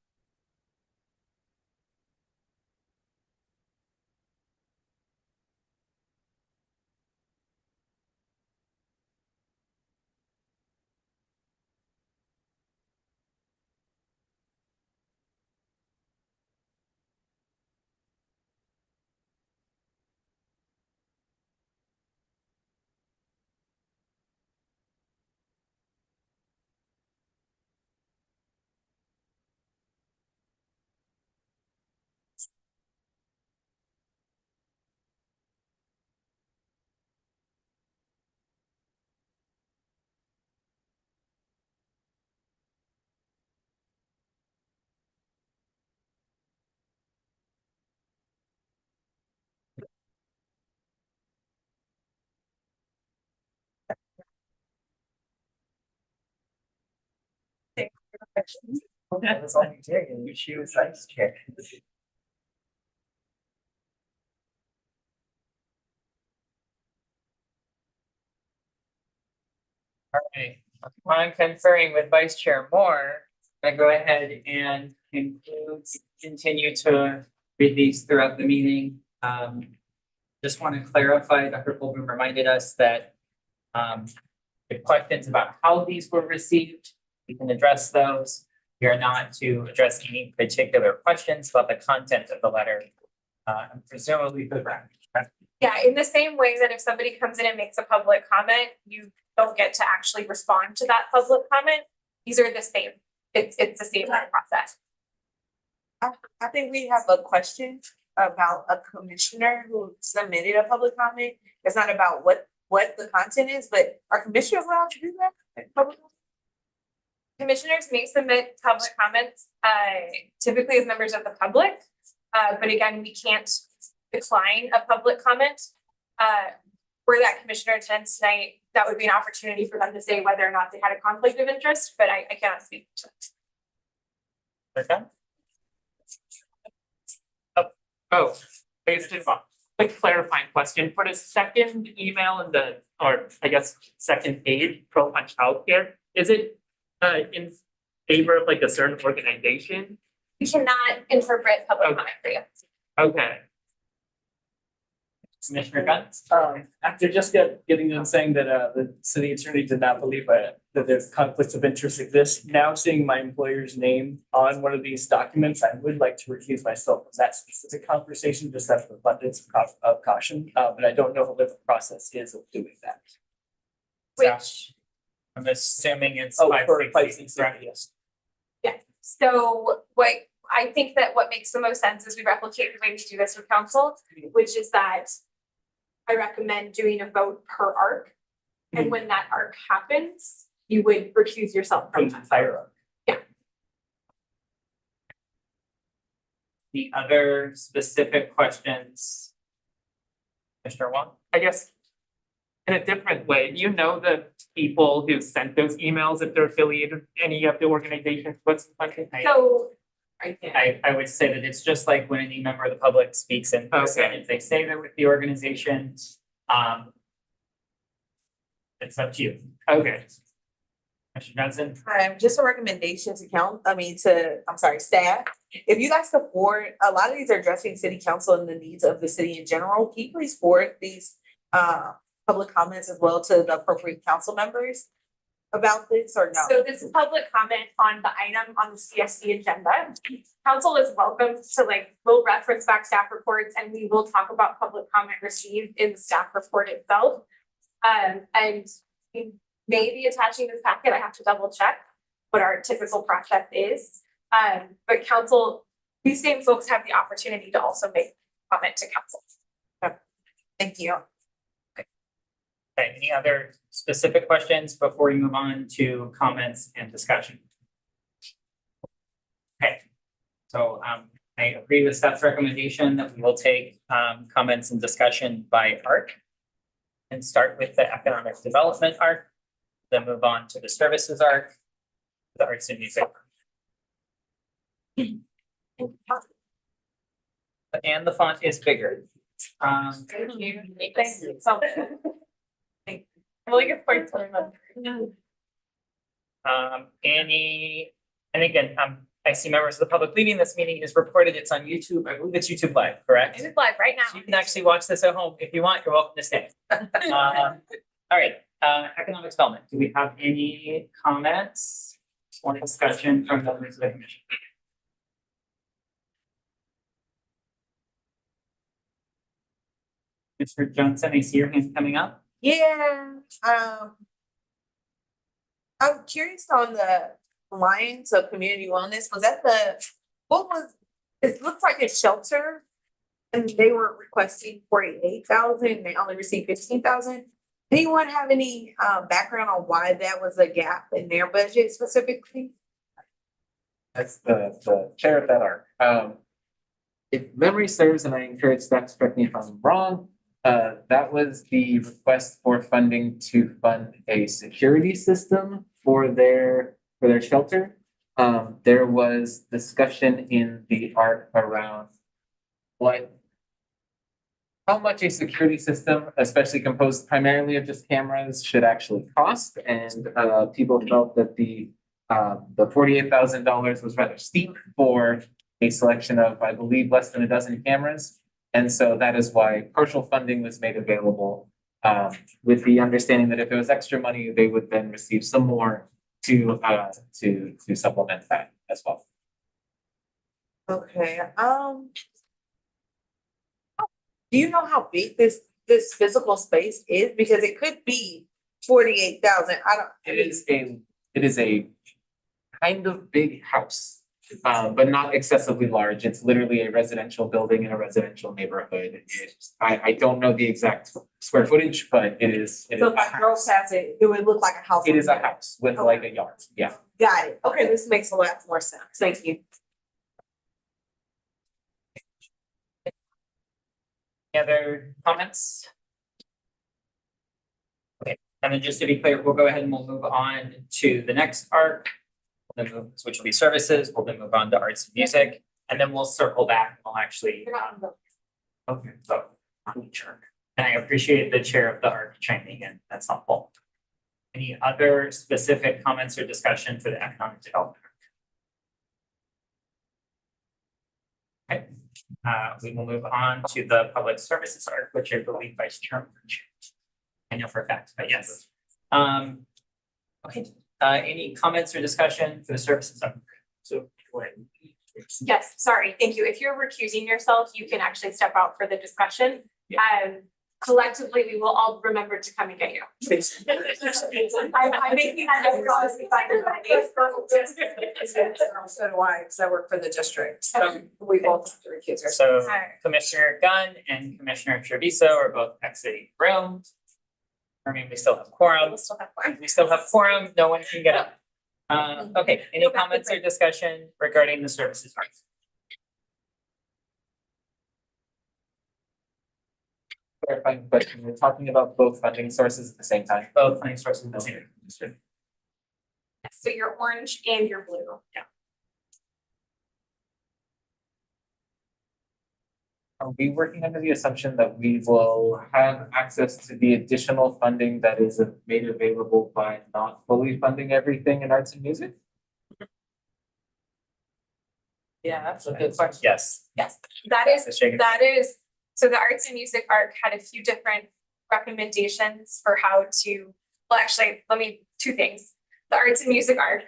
That's all you take, and you choose vice chair. All right, upon conferring with Vice Chair Moore, I go ahead and continue to read these throughout the meeting. Just want to clarify, Dr. Colburn reminded us that the questions about how these were received, we can address those. We are not to address any particular questions about the content of the letter. Presumably for the record. Yeah, in the same way that if somebody comes in and makes a public comment, you don't get to actually respond to that public comment. These are the same. It's the same process. I think we have a question about a commissioner who submitted a public comment. It's not about what the content is, but are commissioners allowed to do that? Commissioners may submit public comments, typically as members of the public. But again, we can't decline a public comment. Were that commissioner attends tonight, that would be an opportunity for them to say whether or not they had a conflict of interest, but I cannot speak to that. Okay. Based on quick clarifying question for the second email and or I guess second page, profile childcare, is it in favor of like a certain organization? We cannot interpret public comment for you. Okay. Commissioner Guntz? After just getting them saying that the city attorney did not believe that there's conflicts of interest exist, now seeing my employer's name on one of these documents, I would like to recuse myself from that specific conversation, just out of abundance of caution, but I don't know what the process is of doing that. Which I'm assuming it's Oh, five for six five, eight, six, correct? yes. Yeah, so what I think that what makes the most sense is we replicate the way we do this with council, which is that I recommend doing a vote per arc. And when that arc happens, you would recuse yourself from that. Entire arc. The other specific questions? Commissioner Wong? I guess in a different way, you know the people who sent those emails, if they're affiliated with any of the organizations, what's the function? So I would say that it's just like when any member of the public speaks in person, Okay. if they say they're with the organization, it's up to you. Okay. Commissioner Johnson? Just a recommendation to staff. If you guys could forward, a lot of these are addressing city council and the needs of the city in general. Can you please forward these public comments as well to the appropriate council members about this or no? So this is public comment on the item on the CSC agenda. Council is welcome to we'll reference back staff reports and we will talk about public comment received in the staff report itself. And we may be attaching this packet. I have to double check what our typical process is. But council, these same folks have the opportunity to also make comment to council. Thank you. Okay, any other specific questions before we move on to comments and discussion? Okay, so I agree with staff's recommendation that we will take comments and discussion by arc. And start with the economic development arc, then move on to the services arc, the arts and music. And the font is bigger. Thank you so much. Thank you. I'm really good for it. And again, I see members of the public leaving. This meeting is recorded. It's on YouTube. I believe it's YouTube Live, correct? It's live right now. So you can actually watch this at home. If you want, you're welcome to stay. All right, economic development. Do we have any comments or discussion from members of the commission? Mr. Johnson, I see your hand coming up. Yeah, I'm curious on the Alliance of Community Wellness, was that it looks like a shelter. And they were requesting 48,000, they only received 15,000. Anyone have any background on why that was a gap in their budget specifically? That's the chair of that arc. If memory serves, and I encourage staff to correct me if I'm wrong, that was the request for funding to fund a security system for their shelter. There was discussion in the ARC around how much a security system, especially composed primarily of just cameras, should actually cost, and people felt that the $48,000 was rather steep for a selection of, I believe, less than a dozen cameras. And so that is why partial funding was made available, with the understanding that if it was extra money, they would then receive some more to supplement that as well. Okay, do you know how big this physical space is? Because it could be 48,000, It is a kind of big house, but not excessively large. It's literally a residential building in a residential neighborhood. I don't know the exact square footage, but it is. So if I drove past it, it would look like a house. It is a house with like a yard, yeah. Got it, okay, this makes a lot more sense, thank you. Any other comments? Okay, and then just to be clear, we'll go ahead and we'll move on to the next arc. We'll then which will be services, we'll then move on to arts and music, and then we'll circle back, we'll actually. Okay, so, sure. And I appreciate the chair of the ARC chiming in, that's helpful. Any other specific comments or discussion for the economic development? Okay, we will move on to the public services ARC, which I believe Vice Chairman. I know for a fact, but yes. Okay, any comments or discussion for the services ARC? So go ahead. Yes, sorry, thank you. If you're recusing yourself, you can actually step out for the discussion. Collectively, we will all remember to come and get you. I'm making that everyone is So do I, because I work for the district, so we both have to recuse ourselves. So Commissioner Gunn and Commissioner Treviso are both exiting the room. I mean, we still have quorum. We still have quorum, no one can get up. Okay, any comments or discussion regarding the services ARC? Clarifying question, we're talking about both funding sources at the same time. Both funding sources at the same time. So your orange and your blue. Yeah. Are we working under the assumption that we will have access to the additional funding that is made available by not fully funding everything in arts and music? Yeah, that's a good question. Yes. Yes, that is, so the arts and music ARC had a few different recommendations for how to, well, actually, two things. The arts and music ARC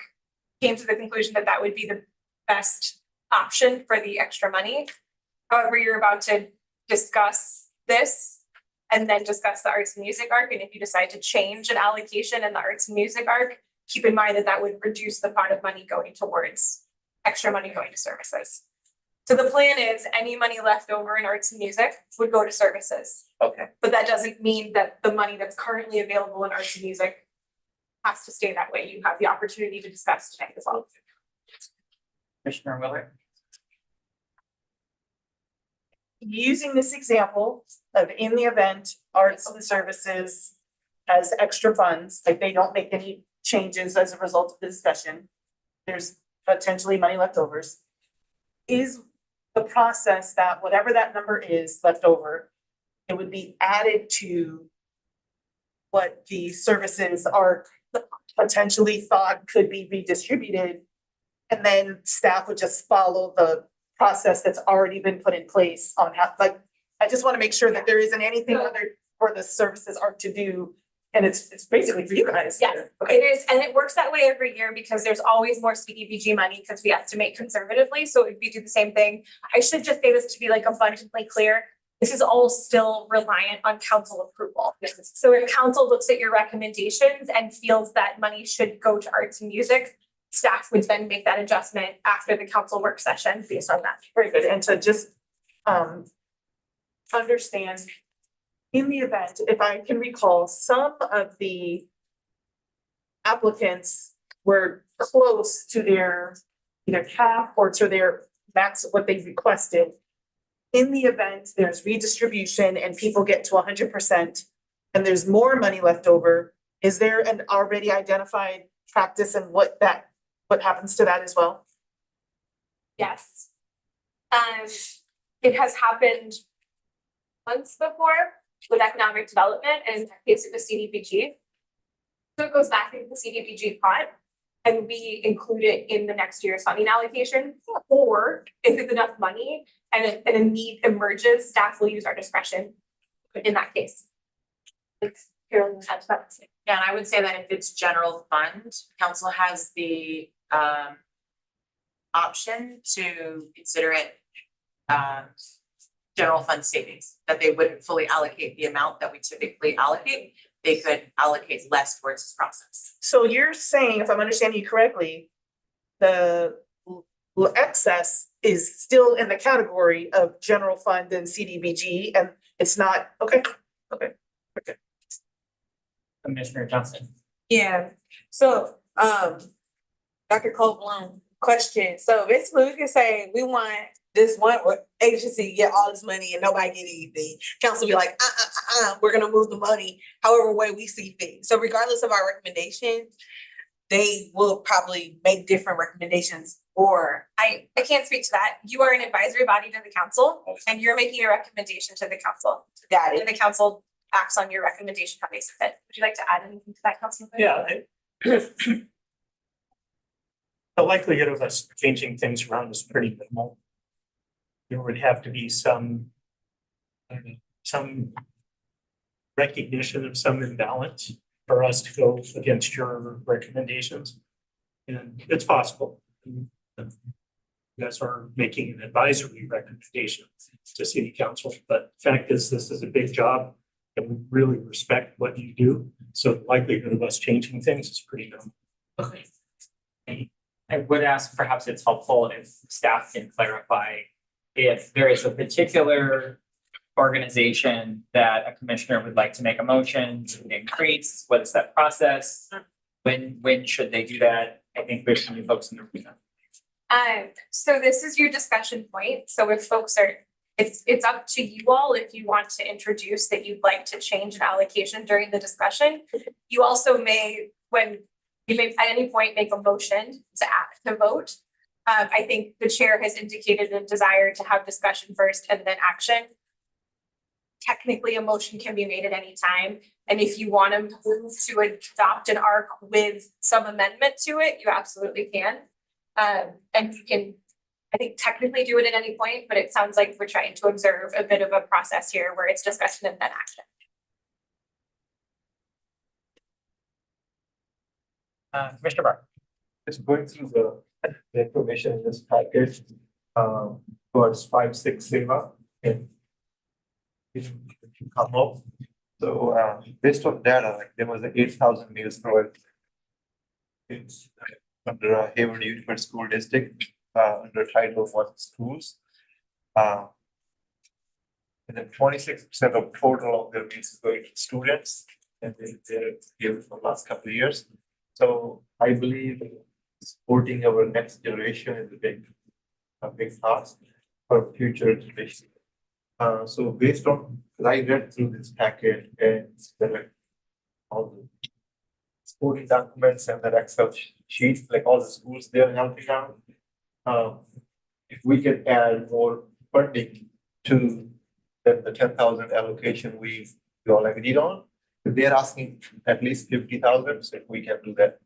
came to the conclusion that that would be the best option for the extra money. However, you're about to discuss this and then discuss the arts and music ARC. And if you decide to change an allocation in the arts and music ARC, keep in mind that that would reduce the pot of money going towards extra money going to services. So the plan is any money left over in arts and music would go to services. Okay. But that doesn't mean that the money that's currently available in arts and music has to stay that way. You have the opportunity to discuss today as well. Commissioner Willard. Using this example of in the event arts and services has extra funds, like they don't make any changes as a result of the discussion, there's potentially money leftovers. is the process that whatever that number is left over, it would be added to what the services are potentially thought could be redistributed. And then staff would just follow the process that's already been put in place on how, like, I just want to make sure that there isn't anything other for the services are to do. And it's basically for you guys. Yes, Okay. it is, and it works that way every year because there's always more CDBG money because we estimate conservatively, so if we do the same thing. I should just say this to be like abundantly clear, this is all still reliant on council approval. So if council looks at your recommendations and feels that money should go to arts and music, staff would then make that adjustment after the council work session based on that. Very good. And to just understand, in the event, if I can recall, some of the applicants were close to their either cap or to their max, what they requested. In the event there's redistribution and people get to 100% and there's more money left over, is there an already identified practice and what happens to that as well? Yes. It has happened once before with economic development and in the case of the CDBG. So it goes back into the CDBG pot and we include it in the next year's funding allocation. Or if it's enough money and a need emerges, staff will use our discretion in that case. It's Carolyn, that's that. Yeah, and I would say that if it's general fund, council has the option to consider it general fund savings, that they wouldn't fully allocate the amount that we typically allocate. They could allocate less towards this process. So you're saying, if I'm understanding you correctly, the excess is still in the category of general fund and CDBG and it's not, okay. Commissioner Johnson. Yeah, so, Dr. Copeland, question, so basically we can say, we want this one agency to get all this money and nobody get anything. Council be like, we're gonna move the money however way we see fit. So regardless of our recommendation, they will probably make different recommendations or. I can't speak to that. You are an advisory body to the council and you're making a recommendation to the council. Got it. And the council acts on your recommendation how they see fit. Would you like to add anything to that, Councilman? Yeah. The likelihood of us changing things around is pretty minimal. There would have to be some recognition of some imbalance for us to go against your recommendations. And it's possible. You guys are making an advisory recommendation to city council, but the fact is, this is a big job and we really respect what you do. So the likelihood of us changing things is pretty minimal. Okay. I would ask, perhaps it's helpful if staff can clarify if there is a particular organization that a commissioner would like to make a motion to increase, what is that process? When should they do that? I think there's some new folks in the room. So this is your discussion point. So if folks are, it's up to you all if you want to introduce that you'd like to change an allocation during the discussion. You also may, you may at any point make a motion to vote. I think the chair has indicated a desire to have discussion first and then action. Technically, a motion can be made at any time. And if you want to move to adopt an ARC with some amendment to it, you absolutely can. And you can, I think, technically do it at any point, but it sounds like we're trying to observe a bit of a process here where it's discussion and then action. Commissioner Barr. Just going through the information in this package, towards 5-6 Seva and it come up. So based on data, like there was 8,000 meals provided. It's under Hayward Unified School District, under Title I schools. And then 26% of total of their meals is going to students, and they're given for the last couple of years. So I believe supporting our next generation is a big task for future generations. So based on, I read through this packet and there are all the supporting documents and that Excel sheet, like all the schools they're helping out. if we could add more funding to the 10,000 allocation we all agreed on. If they're asking at least 50,000, so if we can do that.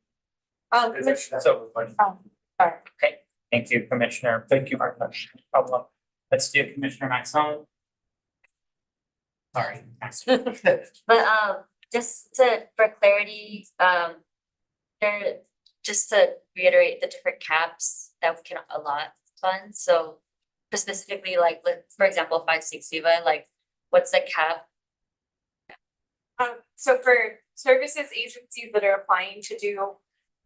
So, okay, thank you, Commissioner. Thank you very much. Problem. Let's do Commissioner Maxone. Sorry. But just for clarity, just to reiterate the different caps that we can allot funds, so specifically like, for example, 560, like what's the cap? So for services agencies that are applying to do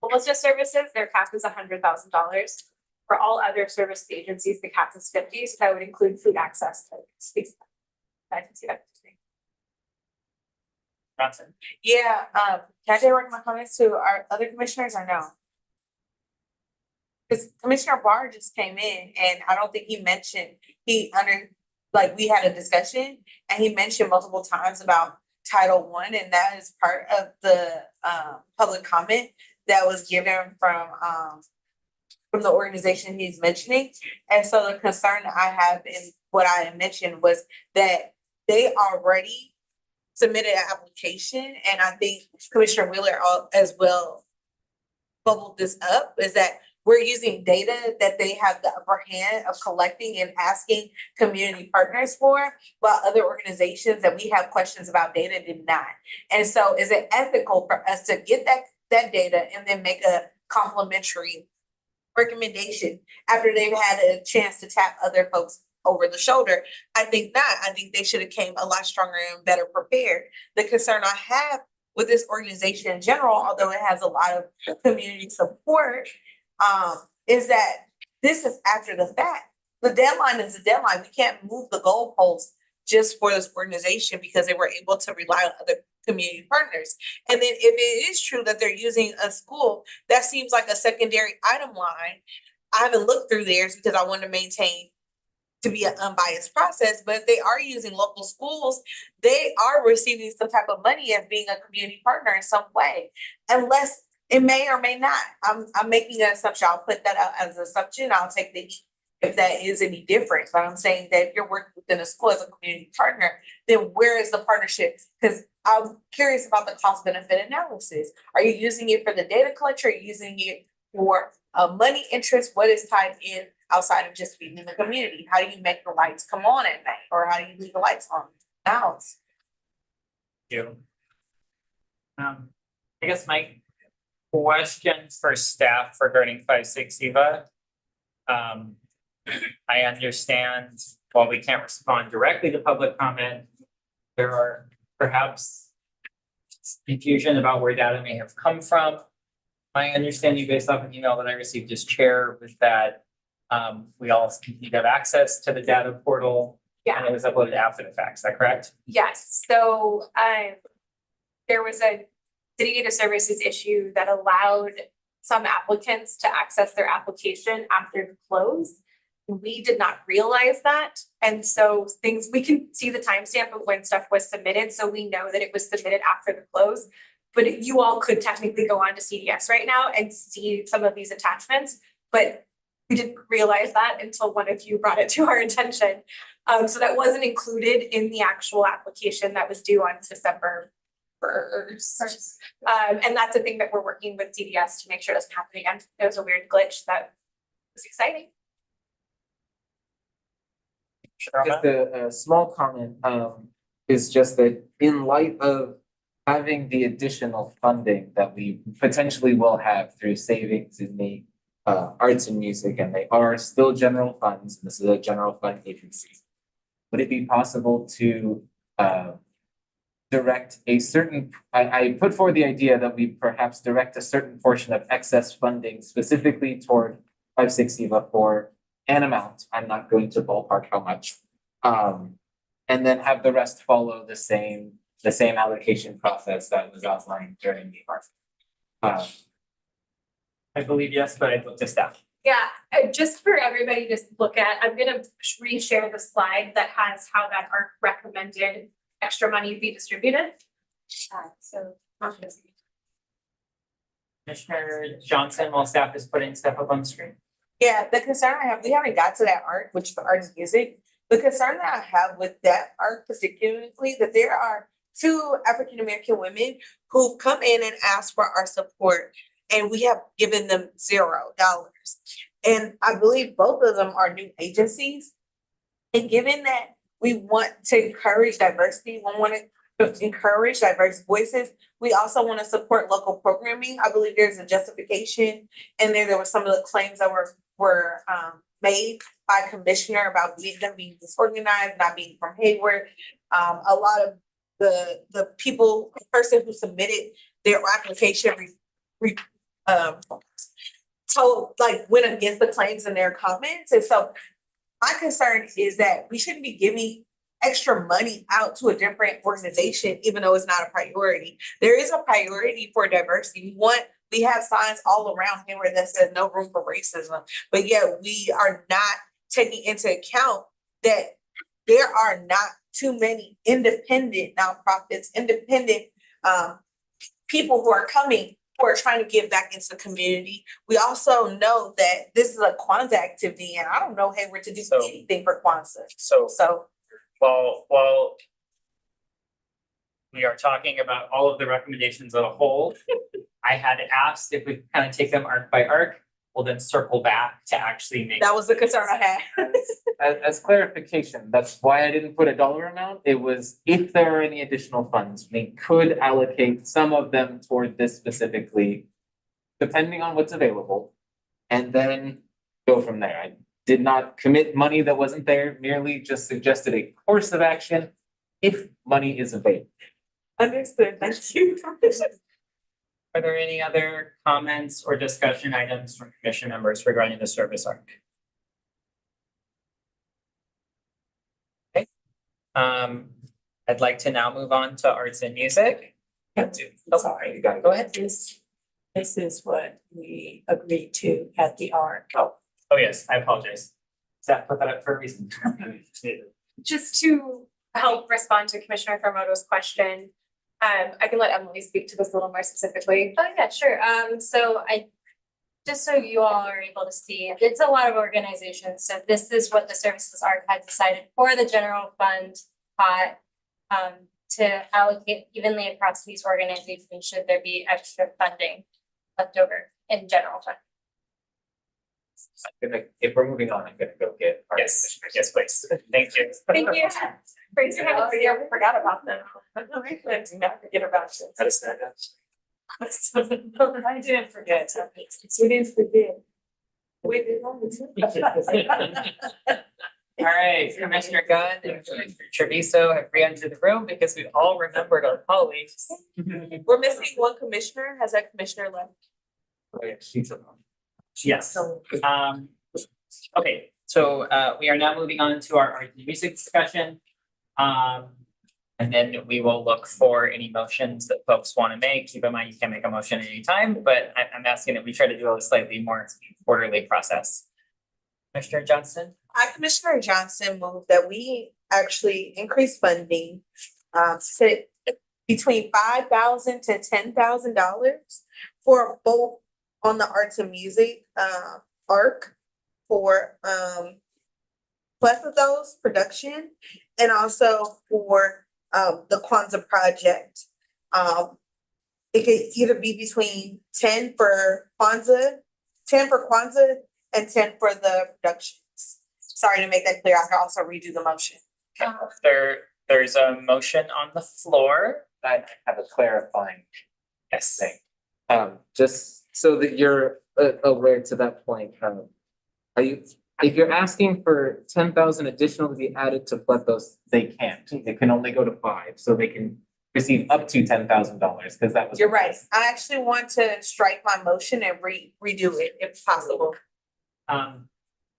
homelessness services, their cap is $100,000. For all other service agencies, the cap is 50, so that would include food access. I can see that. Johnson. Yeah, can I direct my comments to our other commissioners or no? Because Commissioner Barr just came in and I don't think he mentioned, we had a discussion and he mentioned multiple times about Title I, and that is part of the public comment that was given from the organization he's mentioning. And so the concern I have in what I had mentioned was that they already submitted an application, and I think Commissioner Wheeler as well bubbled this up, is that we're using data that they have the upper hand of collecting and asking community partners for, while other organizations that we have questions about data did not. And so is it ethical for us to get that data and then make a complimentary recommendation after they've had a chance to tap other folks over the shoulder? I think not. I think they should have came a lot stronger and better prepared. The concern I have with this organization in general, although it has a lot of community support, is that this is after the fact. The deadline is the deadline. We can't move the goalposts just for this organization because they were able to rely on other community partners. And then if it is true that they're using a school, that seems like a secondary item line. I haven't looked through theirs because I want to maintain to be an unbiased process, but if they are using local schools, they are receiving some type of money as being a community partner in some way, unless it may or may not. I'm making an assumption. I'll put that out as an assumption. I'll take the heat if that is any different. But I'm saying that if you're working within a school as a community partner, then where is the partnership? Because I'm curious about the cost benefit analysis. Are you using it for the data collection? Are you using it for money interest? What is tied in outside of just feeding the community? How do you make the lights come on at night? Or how do you leave the lights on in the house? You. I guess my question for staff regarding 560. I understand while we can't respond directly to public comment, there are perhaps confusion about where data may have come from. My understanding based off an email that I received as chair was that we all need to have access to the data portal. Yeah. And it was uploaded after the fact, is that correct? Yes, so there was a city data services issue that allowed some applicants to access their application after the close. We did not realize that. And so we can see the timestamp of when stuff was submitted. So we know that it was submitted after the close. But you all could technically go on to CDS right now and see some of these attachments. But we didn't realize that until one of you brought it to our attention. So that wasn't included in the actual application that was due on December 1st. And that's a thing that we're working with CDS to make sure doesn't happen again. There was a weird glitch that was exciting. Just a small comment, is just that in light of having the additional funding that we potentially will have through savings in the arts and music, and they are still general funds, and this is a general fund agency. Would it be possible to direct a certain, I put forward the idea that we perhaps direct a certain portion of excess funding specifically toward 560 for an amount, I'm not going to ballpark how much. And then have the rest follow the same allocation process that was outlined during the market. I believe yes, but I'd look to staff. Yeah, just for everybody to look at, I'm gonna reshare the slide that has how that ARC recommended extra money be distributed. Commissioner Johnson, while staff is putting stuff up on the screen. Yeah, the concern I have, we haven't got to that art, which is the art and music. The concern that I have with that art particularly, that there are two African American women who've come in and asked for our support, and we have given them $0. And I believe both of them are new agencies. And given that we want to encourage diversity, we want to encourage diverse voices, we also want to support local programming. I believe there's a justification, and there were some of the claims that were made by commissioner about them being disorganized, not being from Hayward. A lot of the person who submitted their application went against the claims in their comments. And so my concern is that we shouldn't be giving extra money out to a different organization, even though it's not a priority. There is a priority for diversity. We have signs all around Hayward that says no room for racism, but yet we are not taking into account that there are not too many independent nonprofits, independent people who are coming, who are trying to give back into the community. We also know that this is a Kwanzaa activity, and I don't know Hayward to do anything for Kwanzaa. So while we are talking about all of the recommendations as a whole, I had asked if we kind of take them arc by arc, we'll then circle back to actually make. that was the concern I had. As clarification, that's why I didn't put a dollar amount. It was if there are any additional funds, we could allocate some of them toward this specifically, depending on what's available, and then go from there. I did not commit money that wasn't there, merely just suggested a course of action if money is available. Understood, thank you. Are there any other comments or discussion items from commission members regarding the service arc? Okay, I'd like to now move on to arts and music. Sorry, You gotta Go ahead. this is what we agreed to at the ARC. Oh yes, I apologize. Staff put that up for a reason. Just to help respond to Commissioner Thurmoto's question, I can let Emily speak to this a little more specifically. Oh, yeah, sure. Just so you all are able to see, it's a lot of organizations. So this is what the services ARC had decided for the general fund pot to allocate evenly across these organizations should there be extra funding left over in general fund. If we're moving on, I'm gonna go get. our Yes, commissioners. yes, please. Thank you. Thank you. Thanks for having us here. We forgot about them. Do not forget about this. How does that go? I didn't forget. We didn't forget. We did. All right, Commissioner Gunn and Commissioner Treviso have re-entered the room because we all remembered our colleagues. We're missing one commissioner. Has that commissioner left? Yes. Okay, so we are now moving on to our art and music discussion. And then we will look for any motions that folks want to make. Keep in mind, you can make a motion at any time, but I'm asking that we try to do a slightly more orderly process. Commissioner Johnston? Commissioner Johnson moved that we actually increase funding to between $5,000 to $10,000 for both on the arts and music ARC for both of those production and also for the Kwanzaa project. It could either be between 10 for Kwanzaa and 10 for the productions. Sorry to make that clear. I can also redo the motion. There's a motion on the floor. I have a clarifying Yes. thing. Just so that you're aware to that point, if you're asking for 10,000 additional to be added to Fletos, they can't. It can only go to 5, so they can receive up to $10,000 because that was. You're right. I actually want to strike my motion and redo it if possible.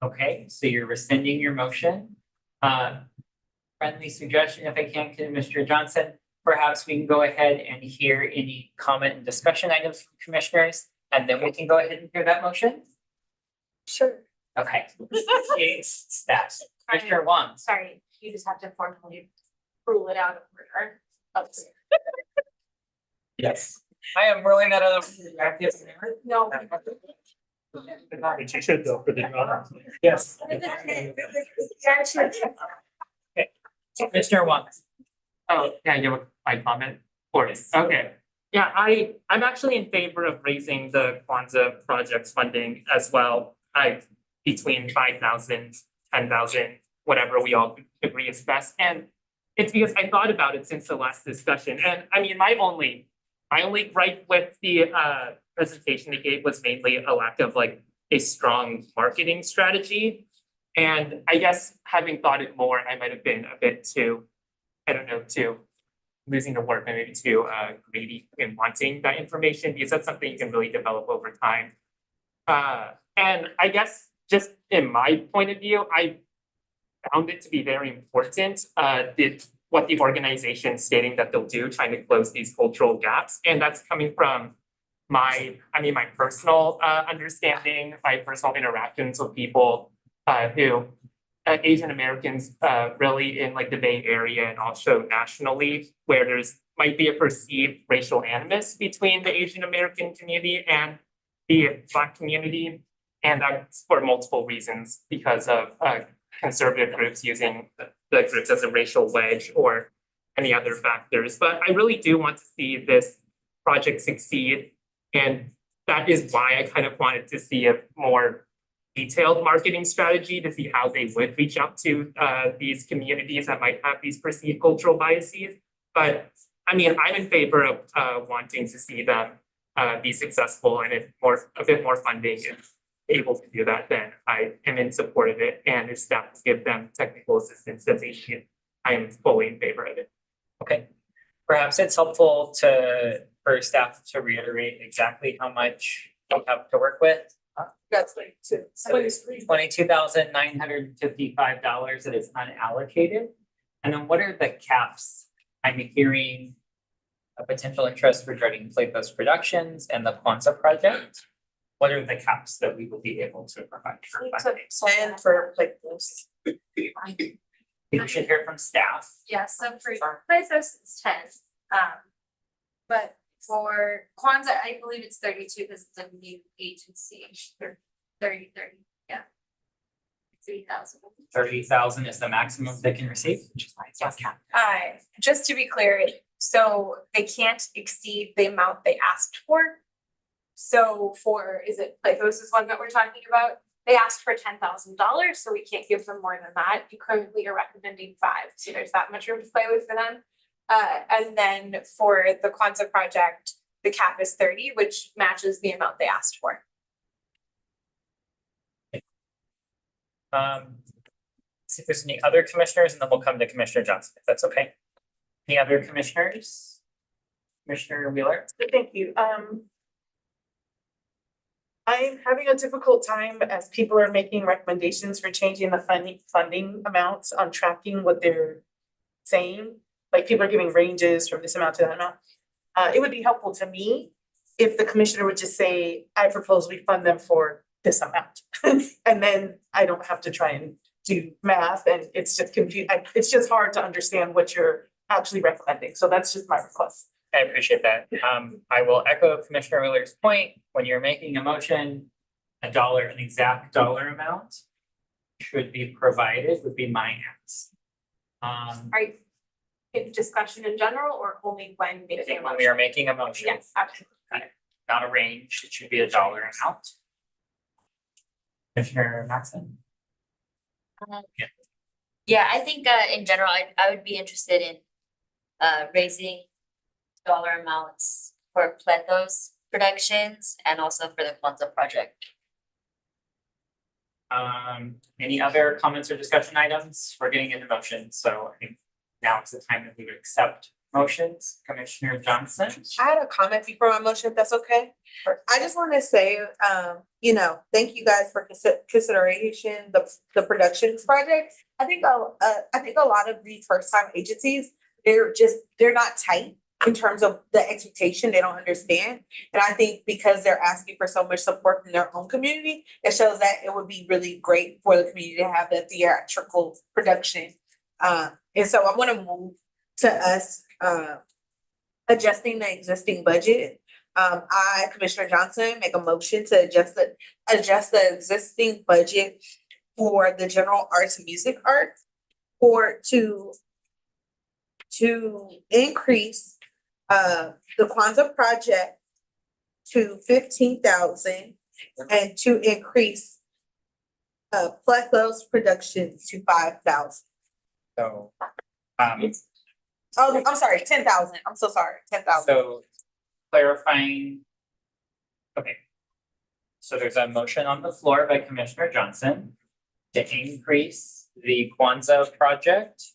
Okay, so you're rescinding your motion. Friendly suggestion, if I can, to Mr. Johnson, perhaps we can go ahead and hear any comment and discussion items from commissioners, and then we can go ahead and hear that motion. Sure. Okay. Staff. Commissioner Wong. Sorry, you just have to formally rule it out of order. Yes. I am ruling that out of. No. But you should go for the draw. Yes. Commissioner Wong. Oh, yeah, you have my comment for it. Okay. Yeah, I'm actually in favor of raising the Kwanzaa projects funding as well. Between 5,000, 10,000, whatever we all agree is best. And it's because I thought about it since the last discussion. And I mean, my only gripe with the presentation they gave was mainly a lack of like a strong marketing strategy. And I guess having thought it more, I might have been a bit too, I don't know, too losing the word, maybe too greedy in wanting that information, because that's something you can really develop over time. And I guess just in my point of view, I found it to be very important, what the organization stating that they'll do, trying to close these cultural gaps. And that's coming from my personal understanding, my personal interactions with people who Asian Americans really in like the Bay Area and also nationally, where there's might be a perceived racial animus between the Asian American community and the Black community. And that's for multiple reasons, because of conservative groups using the groups as a racial wedge or any other factors. But I really do want to see this project succeed. And that is why I kind of wanted to see a more detailed marketing strategy to see how they would reach out to these communities that might have these perceived cultural biases. But I mean, I'm in favor of wanting to see them be successful, and if a bit more funding is able to do that, then I am in support of it. And if staff will give them technical assistance that they need, I am fully in favor of it. Okay, perhaps it's helpful for staff to reiterate exactly how much we have to work with. That's like $22,955 that is unallocated. And then what are the caps? I'm hearing a potential interest regarding Play Post Productions and the Kwanzaa project. What are the caps that we will be able to provide for funding? And for like this. We should hear from staff. Yeah, so for Places it's 10. But for Kwanzaa, I believe it's 32 because it's a new agency. 30, yeah. 3,000. 30,000 is the maximum they can receive, which is why it's not capped. Just to be clear, so they can't exceed the amount they asked for. So is it Plathos is one that we're talking about? They asked for $10,000, so we can't give them more than that. You currently are recommending 5, so there's that much room to play with for them. And then for the Kwanzaa project, the cap is 30, which matches the amount they asked for. See if there's any other commissioners, and then we'll come to Commissioner Johnson, if that's okay. Any other commissioners? Commissioner Wheeler? Thank you. I'm having a difficult time as people are making recommendations for changing the funding amounts on tracking what they're saying. Like people are giving ranges from this amount to that amount. It would be helpful to me if the commissioner would just say, I propose we fund them for this amount. And then I don't have to try and do math, and it's just it's just hard to understand what you're actually recommending. So that's just my request. I appreciate that. I will echo Commissioner Wheeler's point. When you're making a motion, an exact dollar amount should be provided, would be my ask. Are you in discussion in general or only when I making a think when motion? we are making a motion. Yes, absolutely. Not a range, it should be a dollar amount. Commissioner Maxon? Yeah, I think in general, I would be interested in raising dollar amounts for Plethos Productions and also for the Kwanzaa project. Any other comments or discussion items? We're getting into motions, so I think now is the time that we would accept motions. Commissioner Johnson? I had a comment before my motion, if that's okay. I just want to say, thank you guys for consideration, the productions project. I think a lot of these first time agencies, they're not tight in terms of the expectation. They don't understand. And I think because they're asking for so much support from their own community, it shows that it would be really great for the community to have the theatrical production. And so I want to move to us adjusting the existing budget I, Commissioner Johnson, make a motion to adjust the existing budget for the general arts and music art to increase the Kwanzaa project to 15,000 and to increase Plethos Productions to 5,000. So, Oh, I'm sorry, 10,000. I'm so sorry, 10,000. so clarifying. Okay. So there's a motion on the floor by Commissioner Johnson to increase the Kwanzaa project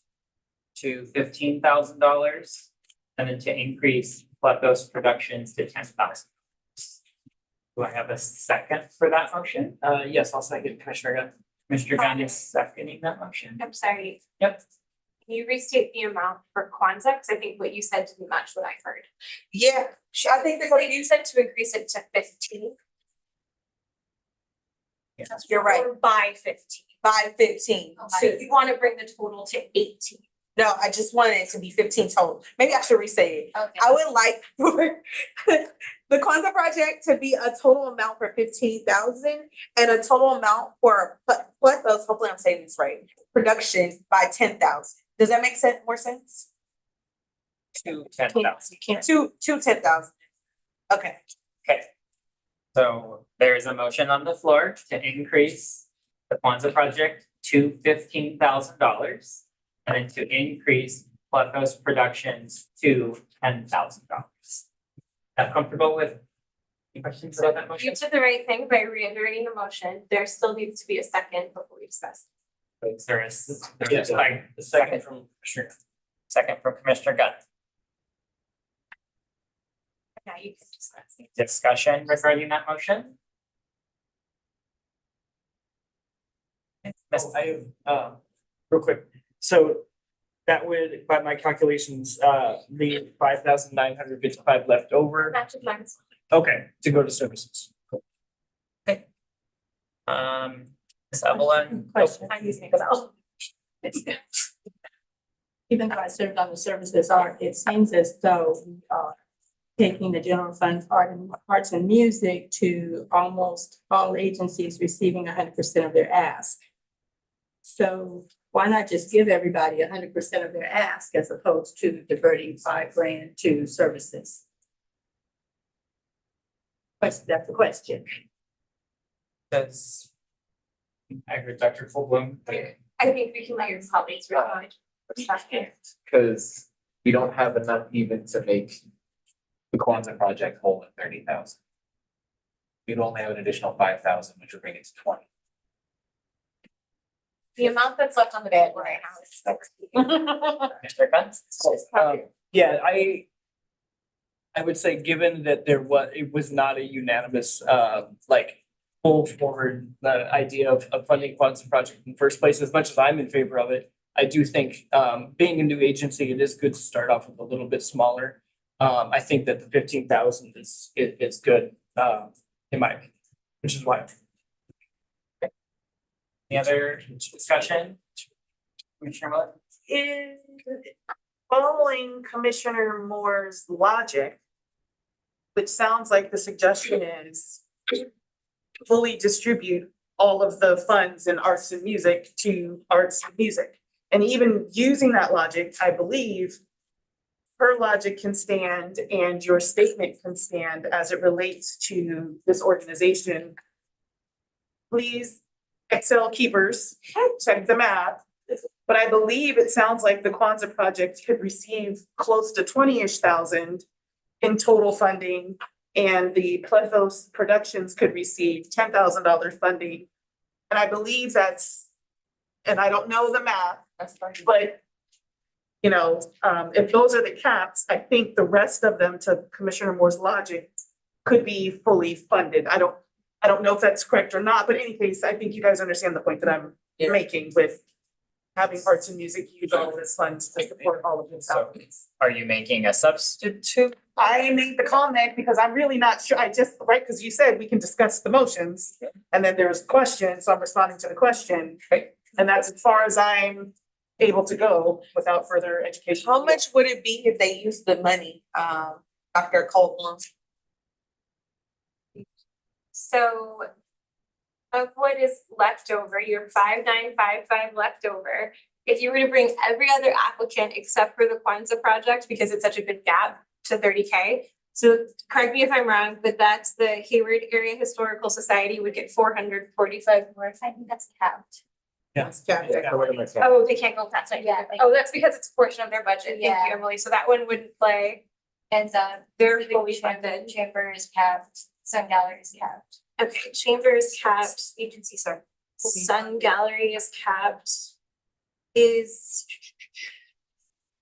to $15,000 and then to increase Plethos Productions to $10,000. Do I have a second for that motion? Yes, I'll second Commissioner Gunn. Commissioner Gunn is seconding that motion. I'm sorry. Yep. Can you restate the amount for Kwanzaa? Because I think what you said didn't match what I heard. Yeah, I think So you said to increase it to 15. you're right, Or by 15. by 15. So you want to bring the total to 18. No, I just wanted it to be 15 total. Maybe I should re-say it. Okay. I would like for the Kwanzaa project to be a total amount for 15,000 and a total amount for Plethos, hopefully I'm saying this right, production by 10,000. Does that make more sense? To 10,000. To 10,000. Okay. Okay. So there is a motion on the floor to increase the Kwanzaa project to $15,000 and then to increase Plethos Productions to $10,000. Am comfortable with any questions about that motion? You did the right thing by reiterating the motion. There still needs to be a second before we discuss. Is there a Yes, the second from Commissioner. second from Commissioner Gunn? Now you can discuss. Discussion regarding that motion? I have, real quick, so that would, by my calculations, leave 5,955 left over. Match of mine. Okay, to go to services. Ms. Evelyn? Question. I'm using it out. Even though I served on the services art, it seems as though we are taking the general fund arts and music to almost all agencies receiving 100% of their ask. So why not just give everybody 100% of their ask as opposed to diverting $5,000 to services? That's the question. Does I heard Dr. Fullblom. I think we can let your colleagues respond. Because we don't have enough even to make the Kwanzaa project whole at 30,000. We'd only have an additional 5,000, which would bring it to 20. The amount that's left on the bed right now is 60. Mr. Gunn? Yeah, I would say, given that it was not a unanimous, pull forward the idea of funding Kwanzaa project in the first place, as much as I'm in favor of it, I do think, being a new agency, it is good to start off with a little bit smaller. I think that the 15,000 is good, in my opinion, which is why. Any other discussion? Commissioner Miller? In following Commissioner Moore's logic, which sounds like the suggestion is fully distribute all of the funds in arts and music to arts and music. And even using that logic, I believe her logic can stand and your statement can stand as it relates to this organization. Please, Excel keepers, check the math. But I believe it sounds like the Kwanzaa project could receive close to 20-ish thousand in total funding. And the Plethos Productions could receive $10,000 funding. And I believe that's, and I don't know the math, but if those are the caps, I think the rest of them, to Commissioner Moore's logic, could be fully funded. I don't know if that's correct or not, but in any case, I think you guys understand the point that I'm making with having arts and music use all of its funds to support all of its outreach. Are you making a substitute? I made the comment because I'm really not sure. Because you said we can discuss the motions and then there's questions, so I'm responding to the question. And that's as far as I'm able to go without further education. How much would it be if they used the money, Dr. Coldman? so of what is left over, your 5955 left over. If you were to bring every other applicant except for the Kwanzaa project, because it's such a good gap to 30K. So correct me if I'm wrong, but that's the Hayward Area Historical Society would get 445 more. I think that's capped. Oh, they can't go past that. Yeah. Oh, that's because it's a portion of their budget. Thank Yeah. you, Emily. So that one wouldn't play. And They're fully funded. chamber is capped, Sun Gallery is capped. Okay, chamber is capped, agency, sorry. Sun Gallery is capped.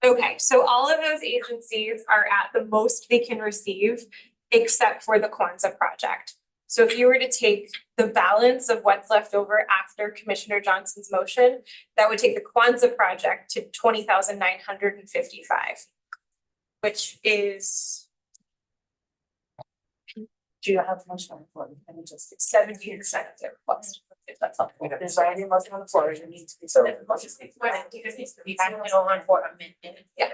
Okay, so all of those agencies are at the most they can receive, except for the Kwanzaa project. So if you were to take the balance of what's left over after Commissioner Johnson's motion, that would take the Kwanzaa project to 20,955. Which is. Do you have a motion on the floor? Let me just 70% of their request, if that's helpful. There's already a motion on the floor, it needs to be. So. On for amendment. Yeah,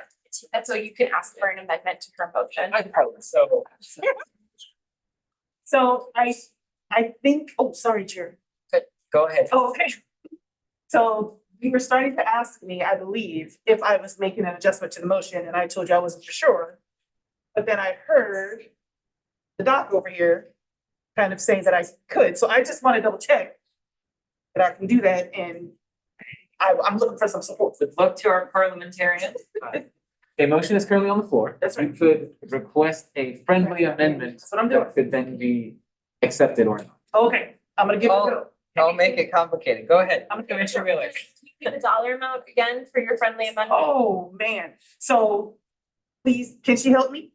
and so you can ask for an amendment to her motion. So. So I think, oh, sorry, Chair. Go ahead. Oh, okay. So you were starting to ask me, I believe, if I was making an adjustment to the motion, and I told you I wasn't for sure. But then I heard the doc over here kind of saying that I could, so I just want to double check that I can do that, and I'm looking for some support. Good luck to our parliamentarians. A motion is currently on the floor. That's right. You could request a friendly amendment. That's what I'm doing. That could then be accepted or not. Okay, I'm gonna give it a go. Don't make it complicated. Go ahead. I'm gonna give it a Commissioner go. Wheeler. The dollar amount again for your friendly amendment. Oh, man, so please, can she help me?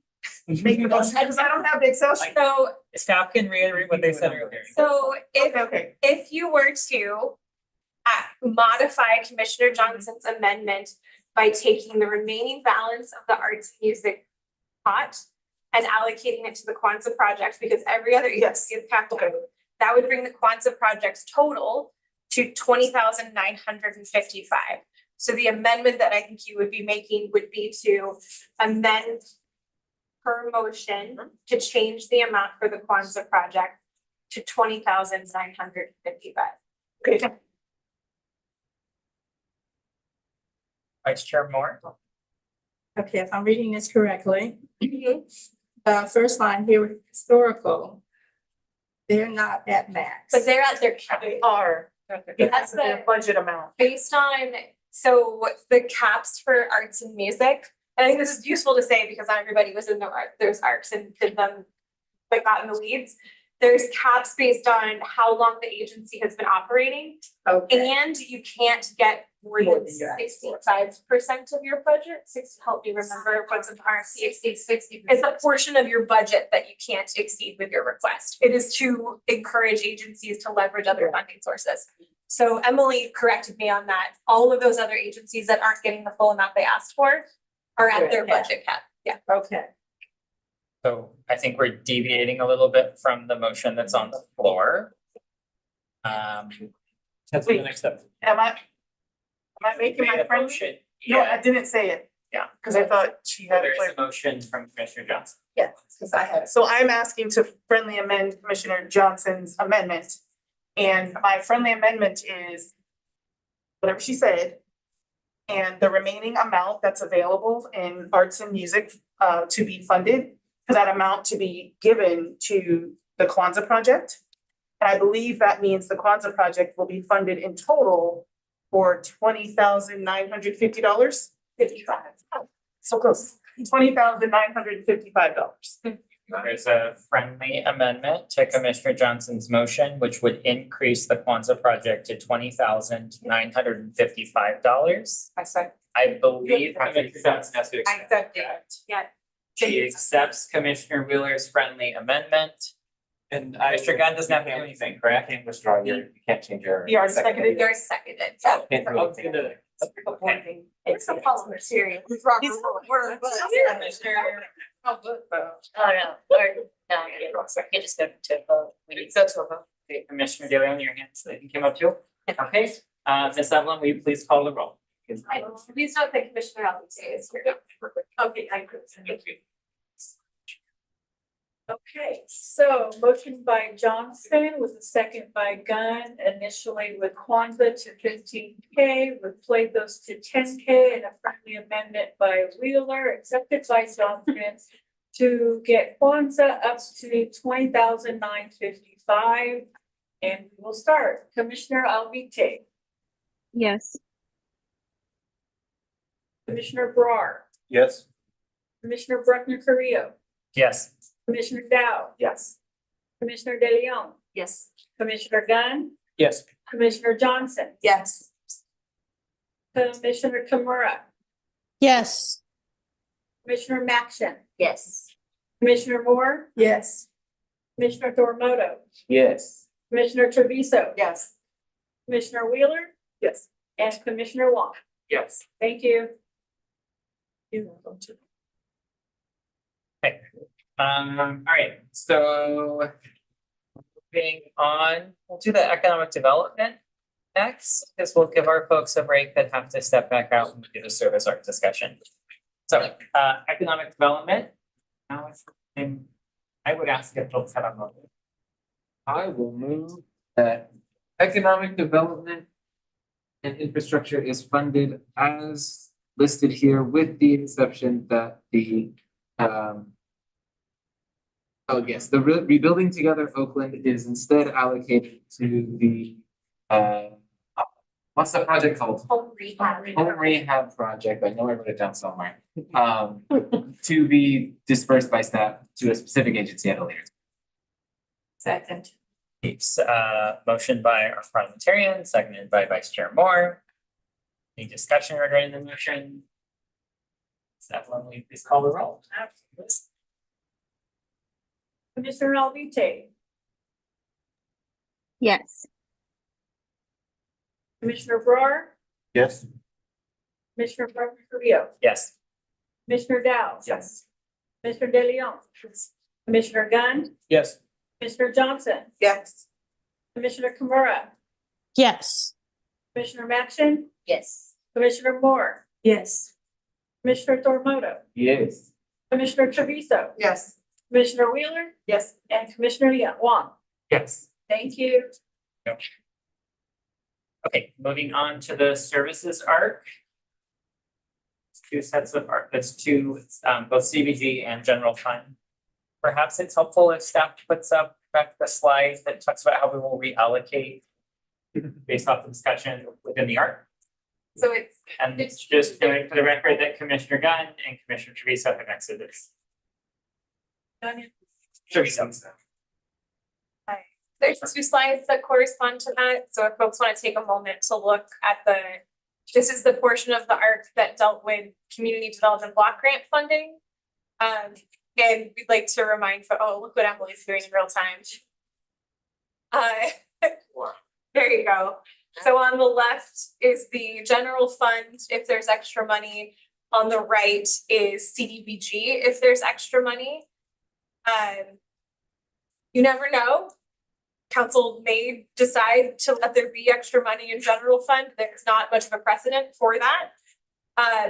Make the motion, because I don't have the Excel sheet. So, Staff can reiterate what they said earlier. so if Okay, if you were to modify Commissioner Johnson's amendment by taking the remaining balance of the arts and music pot and allocating it to the Kwanzaa project, because every other agency is capped, that would bring the Kwanzaa project's total to 20,955. So the amendment that I think you would be making would be to amend her motion to change the amount for the Kwanzaa project to 20,955. okay. Vice Chair Moore. Okay, if I'm reading this correctly. First line here, historical. They're not at max. But they're at their cap. They are. That's Their the, budget amount. based on, so the caps for arts and music, and I think this is useful to say because not everybody was in the art, there's arts and did them, like got in the weeds. There's caps based on how long the agency has been operating, Okay, and you can't get more More than than your 65% of your budget. Help me remember what's an RFP. 60. It's a portion of your budget that you can't exceed with your request. It is to encourage agencies to leverage other funding sources. So Emily corrected me on that. All of those other agencies that aren't getting the full amount they asked for are at their Yeah. budget cap. Yeah. okay. So I think we're deviating a little bit from the motion that's on the floor. That's the next step. Am I making my friend? Motion. No, I didn't say it. Yeah. Because I thought she had There it is clear. a motion from Commissioner Johnson. Yeah, because I had it. So I'm asking to friendly amend Commissioner Johnson's amendment. And my friendly amendment is whatever she said. And the remaining amount that's available in arts and music to be funded, for that amount to be given to the Kwanzaa project. And I believe that means the Kwanzaa project will be funded in total for $20,950. 55. So close. $20,955. There's a friendly amendment to Commissioner Johnson's motion, which would increase the Kwanzaa project to $20,955. I said. I believe Commissioner Johnson has to I accept. accept it. Yeah. She accepts Commissioner Wheeler's friendly amendment. And Mr. Gunn doesn't have to do anything, correct? Can't withdraw your, you can't change your. You already seconded. You're seconded. Can't do I'll anything. take it. Appointing. It's a policy serious. He's Commissioner. Oh, no, or, no, you can just go to a vote. We need to go to a vote. Okay, Commissioner De Leon, your hand came up too. Okay, Ms. Evelyn, will you please call the roll? Please note that Commissioner Alves is here. Okay, I could. Okay, so motion by Johnson with a second by Gunn, initially with Kwanzaa to 15K, with Plathos to 10K, and a friendly amendment by Wheeler, accepted by Johnson to get Kwanzaa up to 20,955. And we will start. Commissioner Alvite, Yes. Commissioner Brar, Yes. Commissioner Bruckner Carrillo, Yes. Commissioner Dow, Yes. Commissioner De Leon, Yes. Commissioner Gunn, Yes. Commissioner Johnson, Yes. Commissioner Kimura, Yes. Commissioner Maction, Yes. Commissioner Moore, Yes. Commissioner Thormoto, Yes. Commissioner Treviso, Yes. Commissioner Wheeler, Yes. and Commissioner Wong. Yes. Thank you. All right, so moving on, we'll do the economic development next, because we'll give our folks a break that have to step back out and do the service art discussion. So, economic development. Now it's, I would ask if folks have a moment. I will move that economic development and infrastructure is funded as listed here with the exception that the Rebuilding Together Oakland is instead allocated to the what's the project called? Home rehab. Home rehab project, I know I wrote it down somewhere. To be dispersed by staff to a specific agency at a later. Second. It's motion by our parliamentarian, seconded by Vice Chair Moore. Any discussion regarding the motion? Staff Lovely, please call the roll. Commissioner Alvite, Yes. Commissioner Brar, Yes. Commissioner Bruckner Carrillo, Yes. Commissioner Dow. Yes. Commissioner De Leon, Commissioner Gunn, Yes. Commissioner Johnson, Yes. Commissioner Kimura, Yes. Commissioner Maction, Yes. Commissioner Moore, Yes. Commissioner Thormoto, Yes. Commissioner Treviso, Yes. Commissioner Wheeler, Yes. and Commissioner Wong. Yes. Thank you. Okay, moving on to the services arc. Two sets of arc, that's two, both CBG and general fund. Perhaps it's helpful if staff puts up back the slide that talks about how we will reallocate based off the discussion within the arc. So it's, And it's just for the record that Commissioner Gunn and Commissioner Treviso have exited. Treviso. There's two slides that correspond to that, so if folks want to take a moment to look at this is the portion of the ARC that dealt with community development block grant funding. And we'd like to remind, oh, look what Emily's doing in real time. There you go. So on the left is the general fund, if there's extra money. On the right is CDBG, if there's extra money. You never know. Council may decide to let there be extra money in general fund. There's not much of a precedent for that.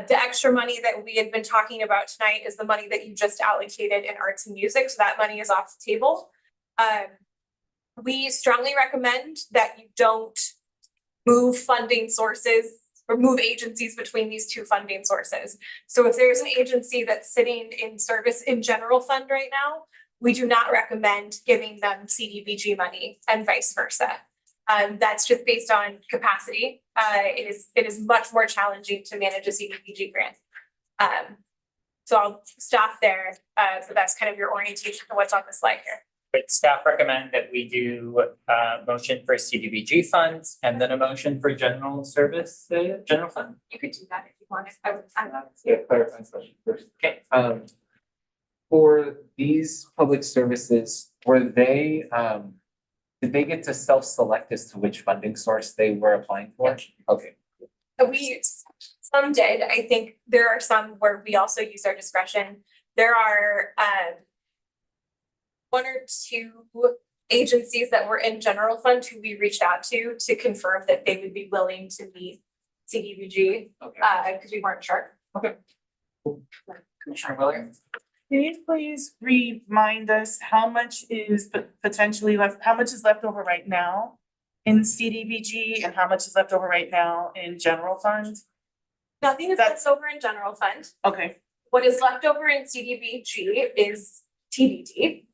The extra money that we had been talking about tonight is the money that you just allocated in arts and music. So that money is off the table. We strongly recommend that you don't move funding sources or move agencies between these two funding sources. So if there's an agency that's sitting in service in general fund right now, we do not recommend giving them CDBG money and vice versa. That's just based on capacity. It is much more challenging to manage a CDBG grant. So I'll stop there. So that's kind of your orientation to what's on the slide here. But staff recommend that we do motion for CDBG funds and then a motion for general service, general fund. You could do that if you wanted. Yeah, clarifying question first. Okay. For these public services, were they, did they get to self-select as to which funding source they were applying for? Okay. Some did. I think there are some where we also use our discretion. There are one or two agencies that were in general fund who we reached out to confirm that they would be willing to meet CDBG, because we weren't sure. Okay. Commissioner Wheeler? Can you please remind us how much is potentially left, how much is left over right now in CDBG and how much is left over right now in general fund? Nothing is left over in general fund. Okay. What is left over in CDBG is TBD.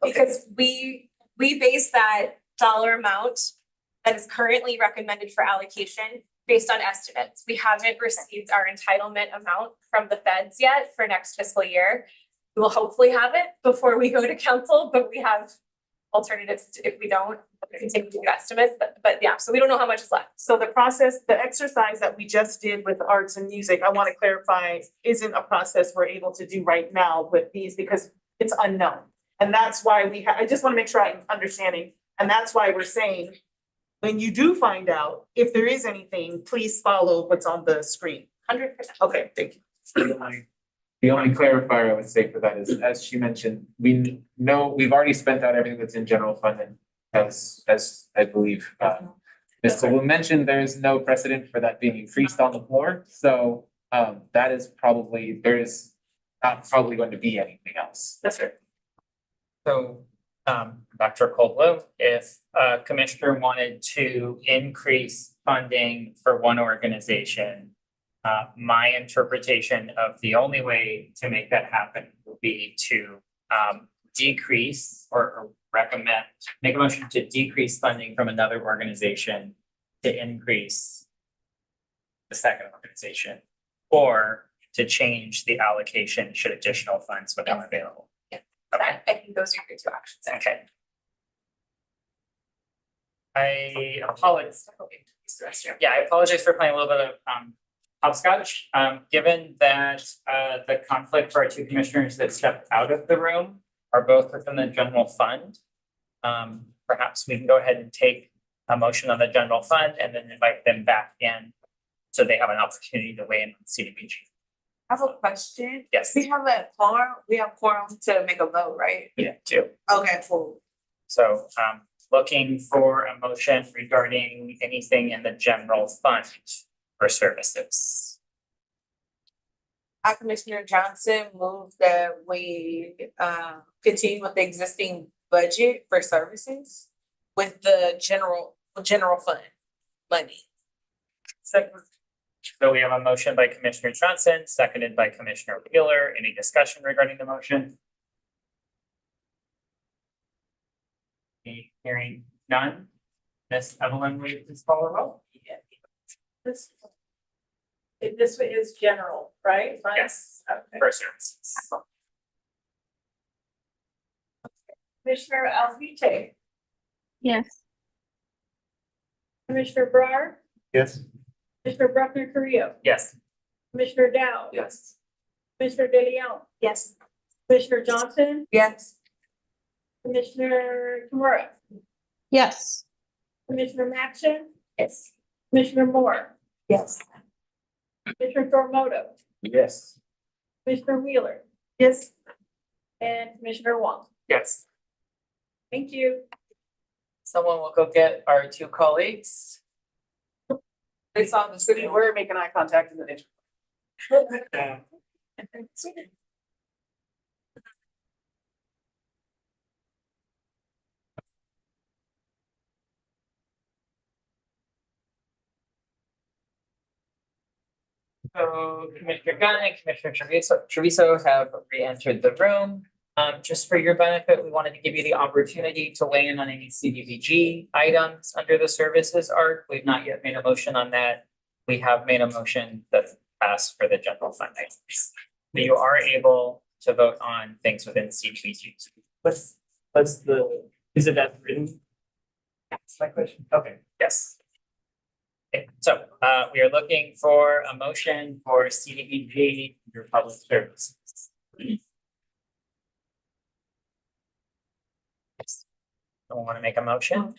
Because we base that dollar amount that is currently recommended for allocation based on estimates. We haven't received our entitlement amount from the feds yet for next fiscal year. We will hopefully have it before we go to council, but we have alternatives if we don't continue to do estimates, but yeah, so we don't know how much is left. So the process, the exercise that we just did with arts and music, I want to clarify, isn't a process we're able to do right now with these because it's unknown. And that's why I just want to make sure I'm understanding. And that's why we're saying, when you do find out, if there is anything, please follow what's on the screen. 100%. Okay, thank you. The only clarifier I would say for that is, as she mentioned, we know we've already spent out everything that's in general fund, and as I believe Mr. Wu mentioned, there is no precedent for that being increased on the floor. So that is probably, there is not probably going to be anything else. That's right. So, Dr. Coldwell, if a commissioner wanted to increase funding for one organization, my interpretation of the only way to make that happen would be to decrease or recommend, make a motion to decrease funding from another organization to increase the second organization, or to change the allocation should additional funds become available. I think those are your two options. Okay. I apologize. Yeah, I apologize for playing a little bit of hopscotch. Given that the conflict for our two commissioners that stepped out of the room are both within the general fund, perhaps we can go ahead and take a motion on the general fund and then invite them back in so they have an opportunity to weigh in on CDBG. I have a question. Yes. We have quorum to make a vote, right? Yeah, too. Okay, cool. So looking for a motion regarding anything in the general fund for services. I, Commissioner Johnson, move that we continue with the existing budget for services with the general fund money. So we have a motion by Commissioner Johnson, seconded by Commissioner Wheeler. Any discussion regarding the motion? Hearing none. Ms. Evelyn, will you please call the roll? This is general, right? Yes. Okay. For services. Commissioner Alvite, Yes. Commissioner Brar, Yes. Commissioner Bruckner Carrillo, Yes. Commissioner Dow. Yes. Commissioner De Leon, Yes. Commissioner Johnson, Yes. Commissioner Kimura, Yes. Commissioner Maxon, Yes. Commissioner Moore, Yes. Commissioner Thormoto, Yes. Commissioner Wheeler, Yes. and Commissioner Wong. Yes. Thank you. Someone will go get our two colleagues. They saw the city, we're making eye contact in the district. So Commissioner Gunn and Commissioner Treviso have re-entered the room. Just for your benefit, we wanted to give you the opportunity to weigh in on any CDBG items under the services arc. We've not yet made a motion on that. We have made a motion that passed for the general fund items. But you are able to vote on things within CDBG. What's is it as written? That's my question. Okay. Yes. Okay, so we are looking for a motion for CDBG under public services. Someone want to make a motion?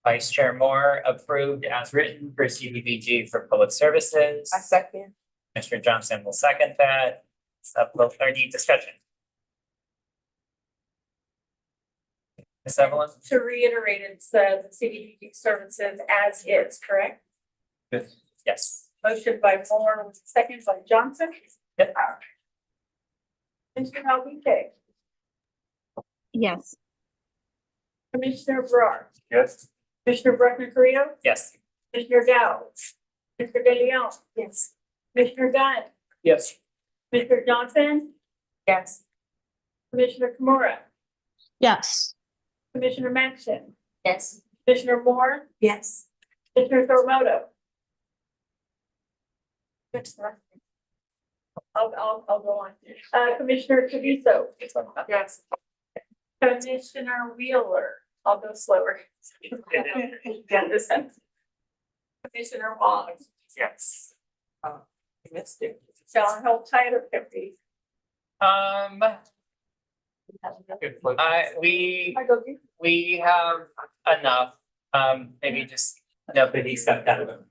Vice Chair Moore approved as written for CDBG for public services. I second. Mr. Johnson will second that. Any discussion? Ms. Evelyn? To reiterate, it's the CDBG services as is, correct? Yes. Motion by Moore, second by Johnson. Yep. Commissioner Alvite, Yes. Commissioner Brar, Yes. Commissioner Bruckner Carrillo, Yes. Commissioner Gao, Mr. De Leon. Yes. Commissioner Gunn, Yes. Commissioner Johnson, Yes. Commissioner Kimura, Yes. Commissioner Maxon, Yes. Commissioner Moore, Yes. Commissioner Thormoto. I'll go on. Commissioner Treviso. Yes. Commissioner Wheeler. I'll go slower. Commissioner Wong. Yes. I missed it. Shall I hold tight or fifty? We have enough, maybe just nobody stepped out of them.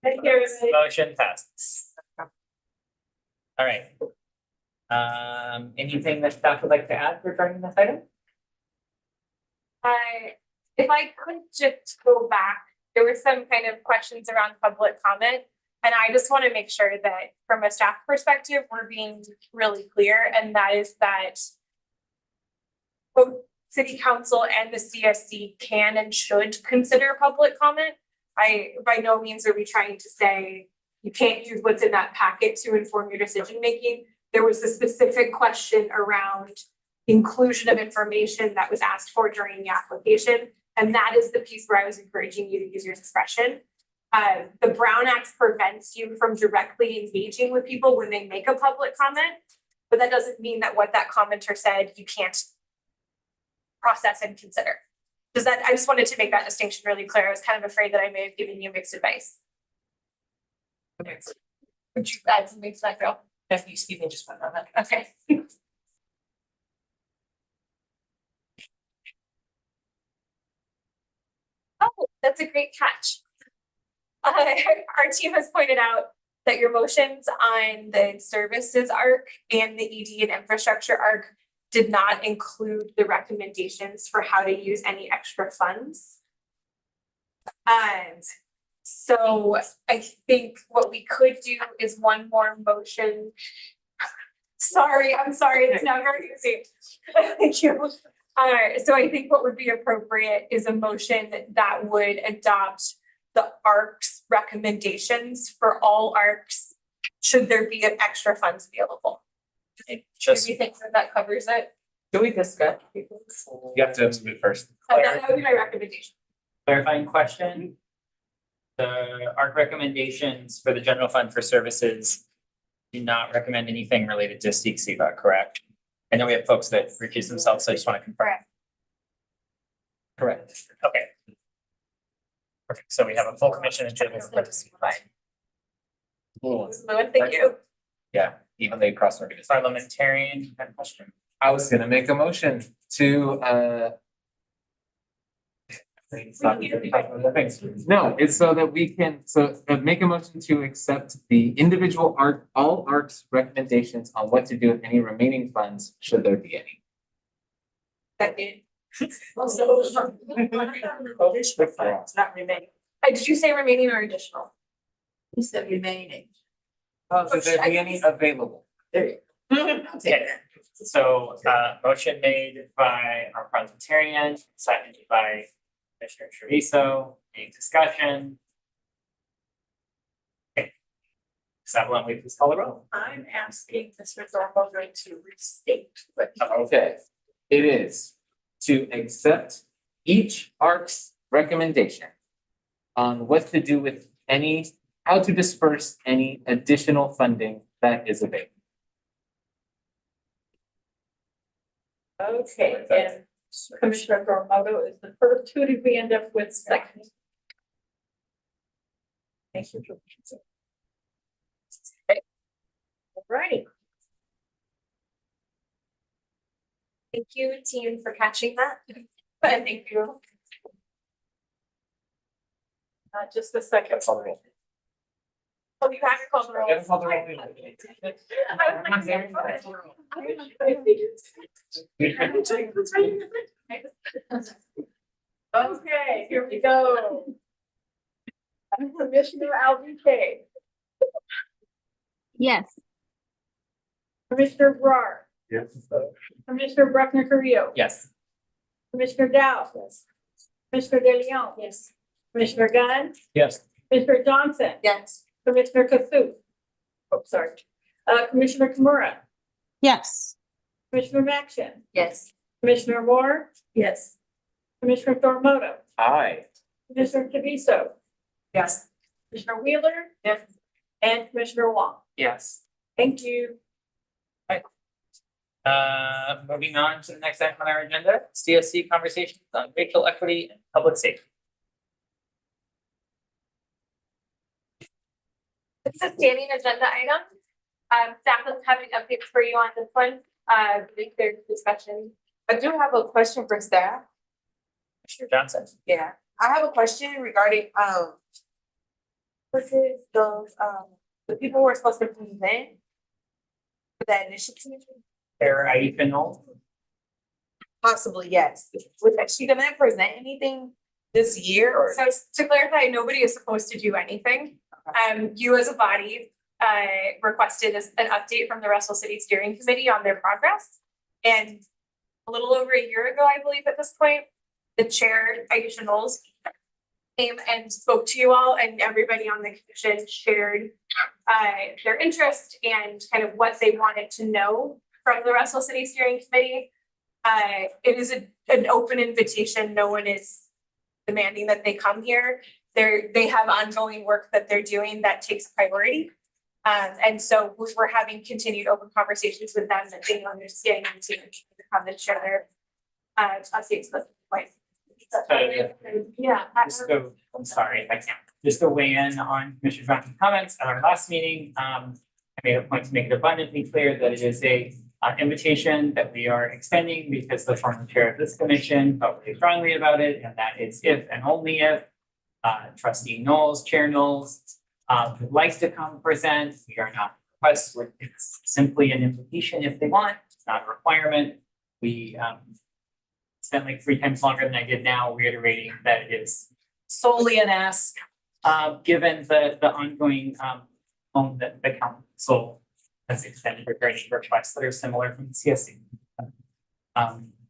Thank you, everybody. Motion passes. All right. Anything that staff would like to add regarding this item? If I could just go back, there were some kind of questions around public comment. And I just want to make sure that from a staff perspective, we're being really clear, and that is that both city council and the CSC can and should consider public comment. By no means are we trying to say you can't use what's in that packet to inform your decision making. There was a specific question around inclusion of information that was asked for during the application. And that is the piece where I was encouraging you to use your discretion. The Brown Act prevents you from directly engaging with people when they make a public comment, but that doesn't mean that what that commenter said, you can't process and consider. I just wanted to make that distinction really clear. I was kind of afraid that I may have given you mixed advice. Would you add something to that, girl? If you excuse me just one moment. Okay. Oh, that's a great catch. Our team has pointed out that your motions on the services arc and the ED and infrastructure arc did not include the recommendations for how to use any extra funds. And so I think what we could do is one more motion. I'm sorry, it's never easy. Thank you. So I think what would be appropriate is a motion that would adopt the ARC's recommendations for all ARCs, should there be an extra funds available. Do you think that covers it? Do we discuss? You have to move it first. That would be my recommendation. Clarifying question. The ARC recommendations for the general fund for services do not recommend anything related to SEQA, correct? I know we have folks that recuse themselves, so I just want to confirm. Correct. Okay. Perfect. So we have a full commission and table for this. Thank you. Yeah, evenly across organizations. Parliamentarian, you had a question? I was gonna make a motion to no, it's so that we can, make a motion to accept the individual all ARC's recommendations on what to do with any remaining funds, should there be any. Second. It's not remaining. Did you say remaining or additional? You said remaining. Should there be any available? There you go. Okay. So motion made by our parliamentarian, seconded by Commissioner Treviso. Any discussion? Okay. Evelyn, will you please call the roll? I'm asking Mr. Thormoto to restate what he Okay, it is to accept each ARC's recommendation on what to do with how to disperse any additional funding that is available. Okay, and Commissioner Thormoto is the first. Who did we end up with second? Thank you. All right. Thank you, team, for catching that. Thank you. Just a second. Oh, you have to call the roll. Yeah, call the roll. Okay, here we go. Commissioner Alvite. Yes. Commissioner Brar, Yes. Commissioner Bruckner Carrillo, Yes. Commissioner Dow. Yes. Commissioner De Leon. Yes. Commissioner Gunn, Yes. Commissioner Johnson, Yes. Commissioner Kasu. Oh, sorry. Commissioner Kimura, Yes. Commissioner Maction, Yes. Commissioner Moore, Yes. Commissioner Thormoto, Aye. Commissioner Taviso, Yes. Commissioner Wheeler. Yes. And Commissioner Wong. Yes. Thank you. Moving on to the next item on our agenda, CSC conversations on racial equity and public safety. It's a standing agenda item. Staff doesn't have any updates for you on this one. I think there's discussion. I do have a question for staff. Commissioner Johnson. Yeah, I have a question regarding, the people who are supposed to present for that initiative. Sarah Aisha Knowles. Possibly, yes. Was she gonna present anything this year or? So to clarify, nobody is supposed to do anything. You as a body requested an update from the Russell City Steering Committee on their progress. And a little over a year ago, I believe at this point, the chair, Aisha Knowles, came and spoke to you all, and everybody on the commission shared their interest and kind of what they wanted to know from the Russell City Steering Committee. It is an open invitation. No one is demanding that they come here. They have ongoing work that they're doing that takes priority. And so we're having continued open conversations with them that they understand and to come and share their updates with point. Yeah. I'm sorry, I can't. Just to weigh in on Commissioner Johnson's comments at our last meeting, I made a point to make it abundantly clear that it is a invitation that we are extending because the former chair of this commission felt really strongly about it, and that it's if and only if trustee Knowles, Chair Knowles, would like to come present. We are not requesting, it's simply an invitation if they want, it's not a requirement. We spent like 3 times longer than I did now reiterating that it is solely an ask, given the ongoing tone that the council has extended regarding requests that are similar from the CSC.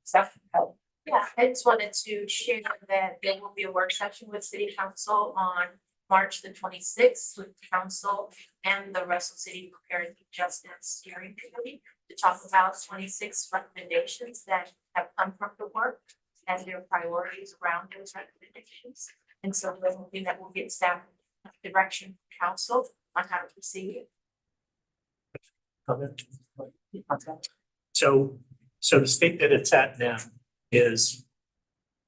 Staff, help. Yeah, I just wanted to share that there will be a work session with City Council on March the 26th with the council and the Russell City Preparedness Justice Steering Committee to talk about 26 recommendations that have come from the work and their priorities around those recommendations. And so we're hoping that we'll get staff direction from council on how to proceed. So the state that it's at now is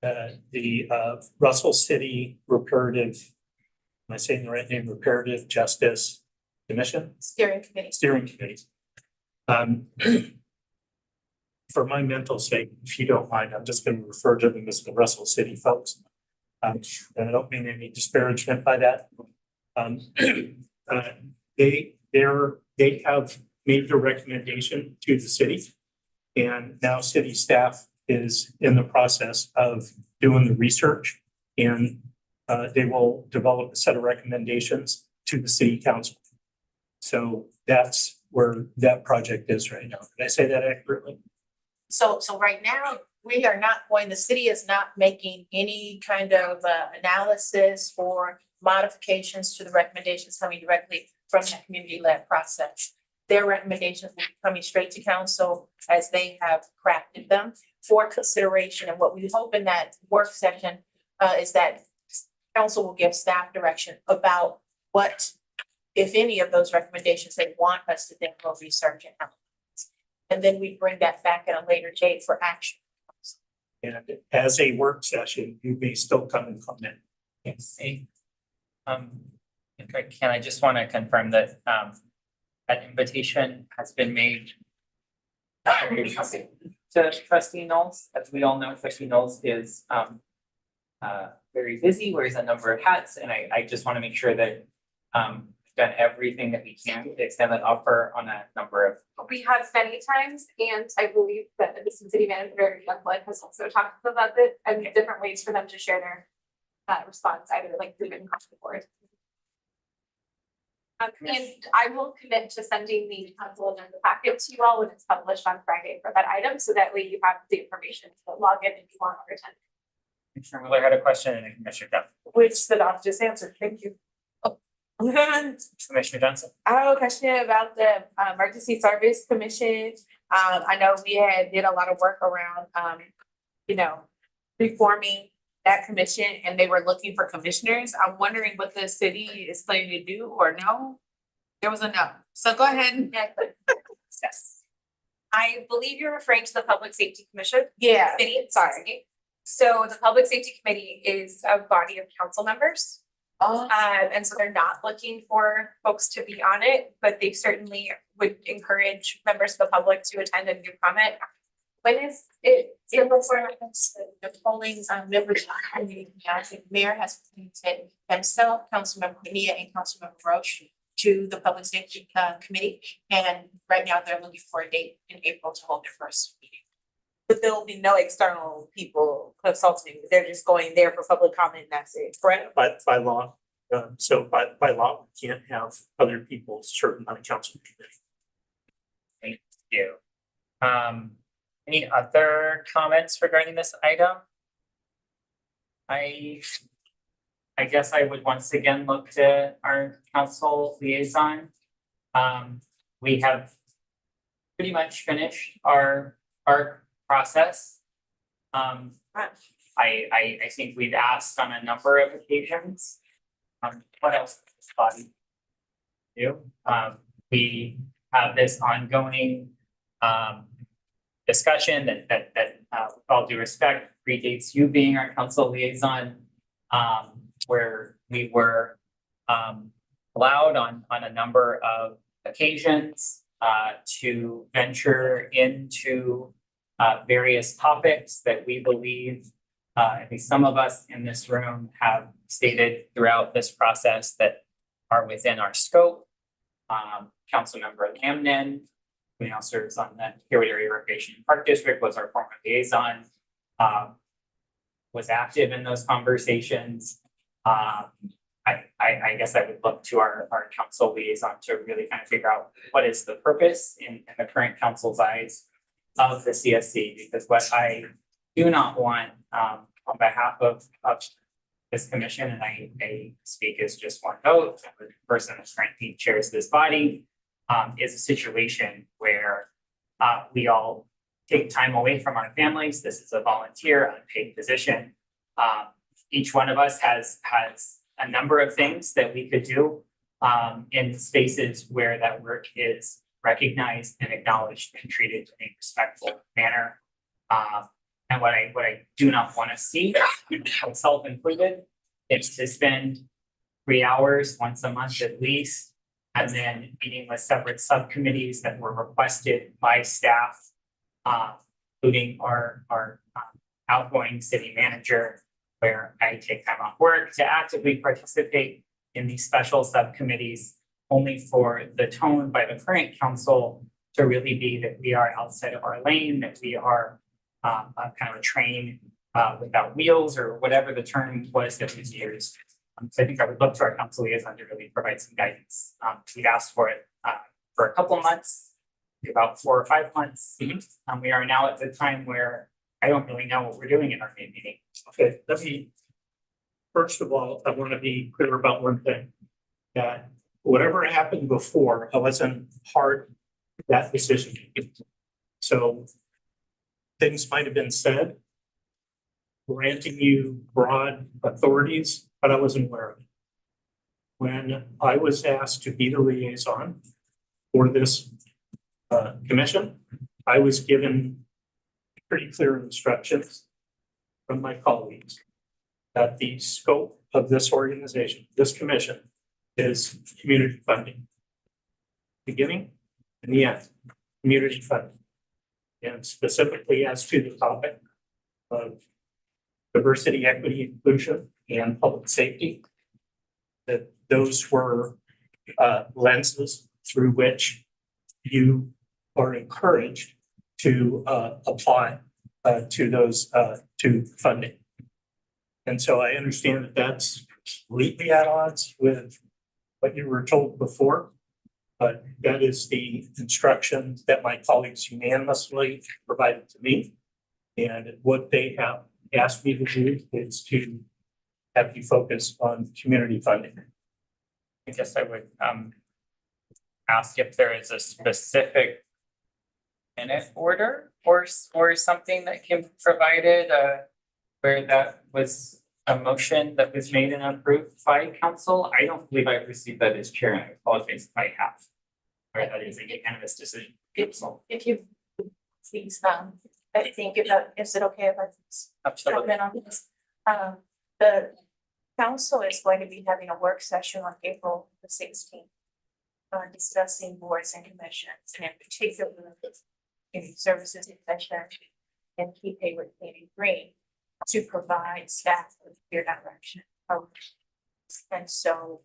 the Russell City Reparative, am I saying the right name, Reparative Justice Commission? Steering Committee. Steering Committees. For my mental sake, if you don't mind, I'm just going to refer to them as the Russell City folks. And I don't mean any disparagement by that. They have made the recommendation to the city. And now city staff is in the process of doing the research, and they will develop a set of recommendations to the city council. So that's where that project is right now. Did I say that accurately? So right now, we are not going, the city is not making any kind of analysis or modifications to the recommendations coming directly from the community-led process. Their recommendations will be coming straight to council as they have crafted them for consideration. And what we hope in that work session is that council will give staff direction about what, if any of those recommendations they want us to then go research and implement. And then we bring that back at a later date for action. And as a work session, you may still come and comment. Yes. Can I just want to confirm that that invitation has been made to trustee Knowles? As we all know, trustee Knowles is very busy, wears a number of hats, and I just want to make sure that we've done everything that we can to extend that offer on a number of. We have many times, and I believe that the Assistant City Manager, Youngblood, has also talked about it and different ways for them to share their response, either like through and across the board. And I will commit to sending the council agenda packet to you all when it's published on Friday for that item, so that way you have the information to log in if you want to attend. Commissioner Miller had a question and then Commissioner Dunn. Which the doc just answered, thank you. Commissioner Johnson. I have a question about the Emergency Service Commission. I know we did a lot of work around, reforming that commission and they were looking for commissioners. I'm wondering what the city is planning to do or no? There was a no. So go ahead and. Yes. I believe you're referring to the Public Safety Commission. Yeah, Committee, sorry. So the Public Safety Committee is a body of council members. And so they're not looking for folks to be on it, but they certainly would encourage members of the public to attend and give comment. When is it? The polling members, I think Mayor has appointed himself, Councilmember Mania and Councilmember Roche to the Public Safety Committee. And right now they're looking for a date in April to hold their first meeting. But there will be no external people consulting. They're just going there for public comment and that's it, correct? By law, so by law, we can't have other people serve on a council committee. Thank you. Any other comments regarding this item? I guess I would once again look to our council liaison. We have pretty much finished our process. I think we've asked on a number of occasions. What else does this body do? We have this ongoing discussion that with all due respect predates you being our council liaison, where we were allowed on a number of occasions to venture into various topics that we believe, at least some of us in this room have stated throughout this process that are within our scope. Councilmember Lamnen, who now serves on the Hayward Area Recreation Park District, was our former liaison, was active in those conversations. I guess I would look to our council liaison to really kind of figure out what is the purpose in the current council's eyes of the CSC, because what I do not want on behalf of this commission, and I speak as just one vote, the person that currently chairs this body, is a situation where we all take time away from our families. This is a volunteer, unpaid position. Each one of us has a number of things that we could do in spaces where that work is recognized and acknowledged and treated in a respectful manner. And what I do not want to see, myself included, is to spend 3 hours once a month at least, and then meeting with separate subcommittees that were requested by staff, including our outgoing city manager, where I take time off work to actively participate in these special subcommittees, only for the tone by the current council to really be that we are outside of our lane, that we are kind of a train without wheels, or whatever the term was that was used. So I think I would look to our council liaison to really provide some guidance. We've asked for it for a couple of months, about 4 or 5 months. We are now at the time where I don't really know what we're doing in our main meeting. Okay, first of all, I want to be clear about one thing. That whatever happened before, I wasn't part of that decision. So things might have been said, granting you broad authorities, but I wasn't aware of it. When I was asked to be the liaison for this commission, I was given pretty clear instructions from my colleagues that the scope of this organization, this commission, is community funding. Beginning and the end, community funding. And specifically as to the topic of diversity, equity, inclusion, and public safety, that those were lenses through which you are encouraged to apply to those to funding. And so I understand that that's completely at odds with what you were told before. But that is the instruction that my colleagues unanimously provided to me. And what they have asked me to do is to have you focus on community funding. I guess I would ask if there is a specific minute order or something that can be provided where that was a motion that was made and approved by council. I don't believe I've received that as chair, and I apologize if I have. Or that is a unanimous decision. Council. If you please, I think is it okay if I just Absolutely. comment on this? The council is going to be having a work session on April the 16th. Discussing boards and commissions, and in particular, community services session and Keep Hayward Clean and Green to provide staff with clear direction. And so,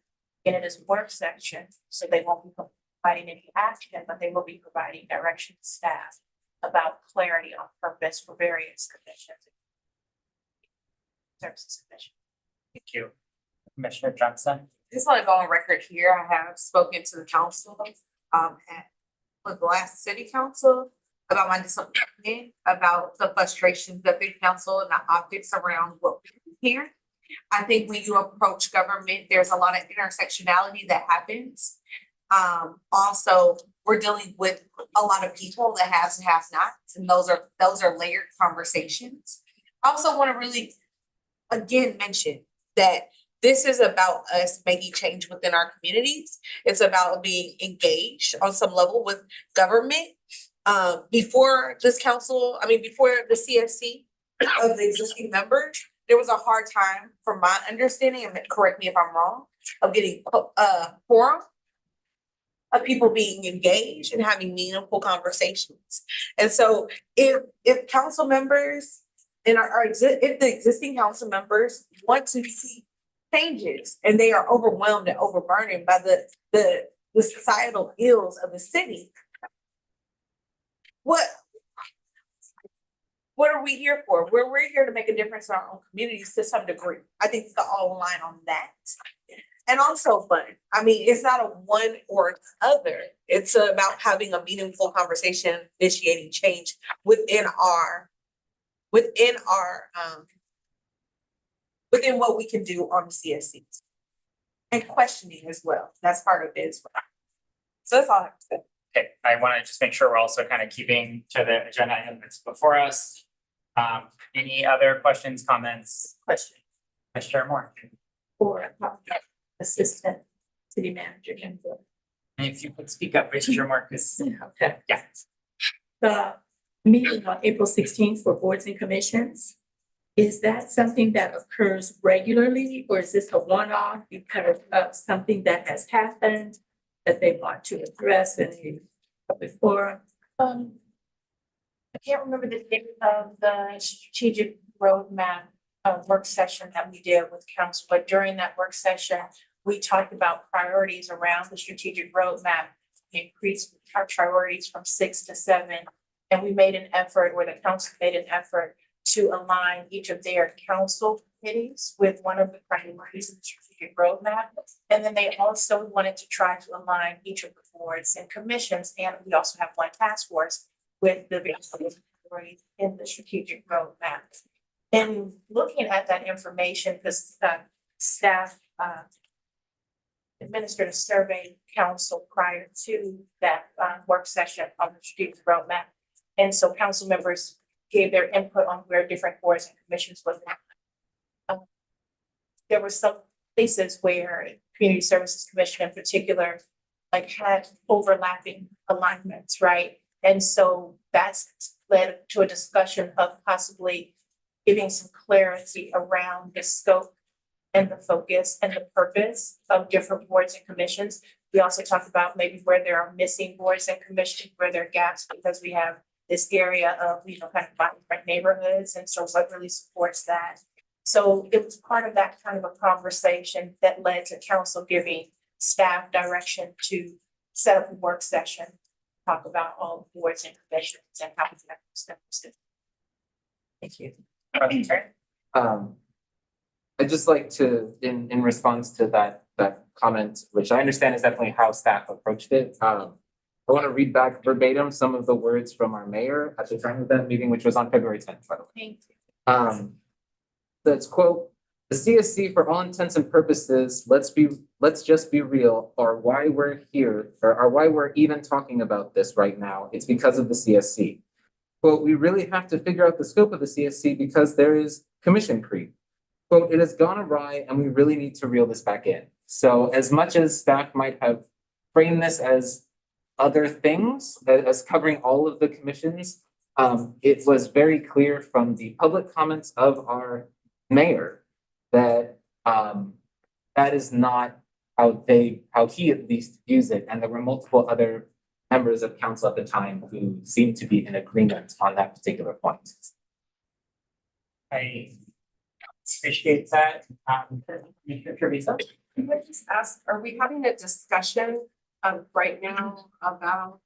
and it is a work section, so they won't be providing any action, but they will be providing direction to staff about clarity on purpose for various commissions. Services commission. Thank you. Commissioner Johnson. Just want to go on record here. I have spoken to the council, with the last city council about my disappointment about the frustrations that the council and the optics around what we hear. I think when you approach government, there's a lot of intersectionality that happens. Also, we're dealing with a lot of people that haves and have nots, and those are layered conversations. I also want to really, again, mention that this is about us making change within our communities. It's about being engaged on some level with government. Before this council, before the CFC of the existing members, there was a hard time, from my understanding, and correct me if I'm wrong, of getting quorum of people being engaged and having meaningful conversations. And so if council members and if the existing council members want to see changes and they are overwhelmed and overburdened by the societal ills of the city, what are we here for? We're here to make a difference in our own communities to some degree. I think we can all align on that. And also fun. It's not a one or other. It's about having a meaningful conversation, initiating change within within what we can do on the CSCs. And questioning as well. That's part of it as well. So that's all I have to say. Okay, I want to just make sure we're also kind of keeping to the agenda item that's before us. Any other questions, comments? Question Vice Chair Moore. for Assistant City Manager. And if you could speak up, Vice Chair Moore, because Okay. yeah. The meeting on April 16th for boards and commissions, is that something that occurs regularly, or is this a one-off because of something that has happened that they want to address in a public forum? I can't remember the date of the strategic roadmap work session that we did with council, but during that work session, we talked about priorities around the strategic roadmap, increased our priorities from 6 to 7. And we made an effort, or the council made an effort to align each of their council committees with one of the priorities in the strategic roadmap. And then they also wanted to try to align each of the boards and commissions, and we also have one task force with the various priorities in the strategic roadmap. And looking at that information, because staff administered a survey council prior to that work session on the strategic roadmap. And so council members gave their input on where different boards and commissions was at. There were some places where Community Services Commission in particular, like, had overlapping alignments, right? And so that's led to a discussion of possibly giving some clarity around the scope and the focus and the purpose of different boards and commissions. We also talked about maybe where there are missing boards and commissions, where there are gaps, because we have this area of, kind of different neighborhoods. And so what really supports that? So it was part of that kind of a conversation that led to council giving staff direction to set up a work session, talk about all the boards and commissions and how we can steps. Thank you. I'd just like to, in response to that comment, which I understand is definitely how staff approached it. I want to read back verbatim some of the words from our mayor at the time of that meeting, which was on February 10th, by the way. That's quote, "The CSC, for all intents and purposes, let's just be real, or why we're here, or why we're even talking about this right now. It's because of the CSC. Quote, we really have to figure out the scope of the CSC because there is commission creep. Quote, it has gone awry and we really need to reel this back in." So as much as staff might have framed this as other things, as covering all of the commissions, it was very clear from the public comments of our mayor that that is not how he at least views it. And there were multiple other members of council at the time who seemed to be in agreement on that particular point. I appreciate that. Commissioner Trevisa? Can I just ask, are we having a discussion right now about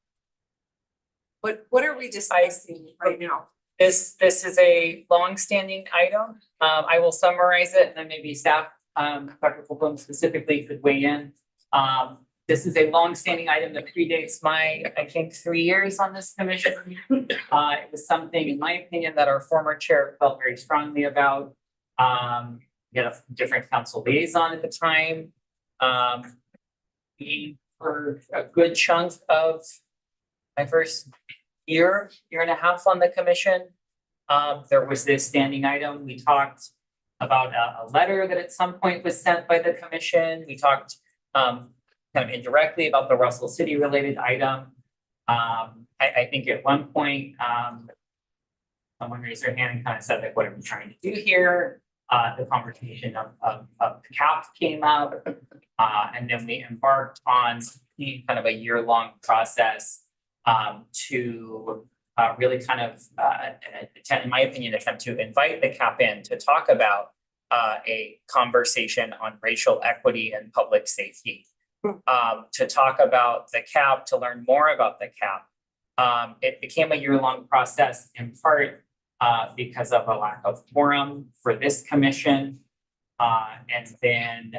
what are we discussing right now? This is a long-standing item. I will summarize it and then maybe staff, Dr. Fulton specifically could weigh in. This is a long-standing item that predates my, I think, 3 years on this commission. It was something, in my opinion, that our former chair felt very strongly about. We had a different council liaison at the time. For a good chunk of my first year and a half on the commission, there was this standing item. We talked about a letter that at some point was sent by the commission. We talked kind of indirectly about the Russell City related item. I think at one point, someone raised their hand and kind of said, like, what are we trying to do here? The conversation of the cap came up, and then we embarked on kind of a year-long process to really kind of, in my opinion, attempt to invite the cap in to talk about a conversation on racial equity and public safety. To talk about the cap, to learn more about the cap. It became a year-long process in part because of a lack of quorum for this commission. And then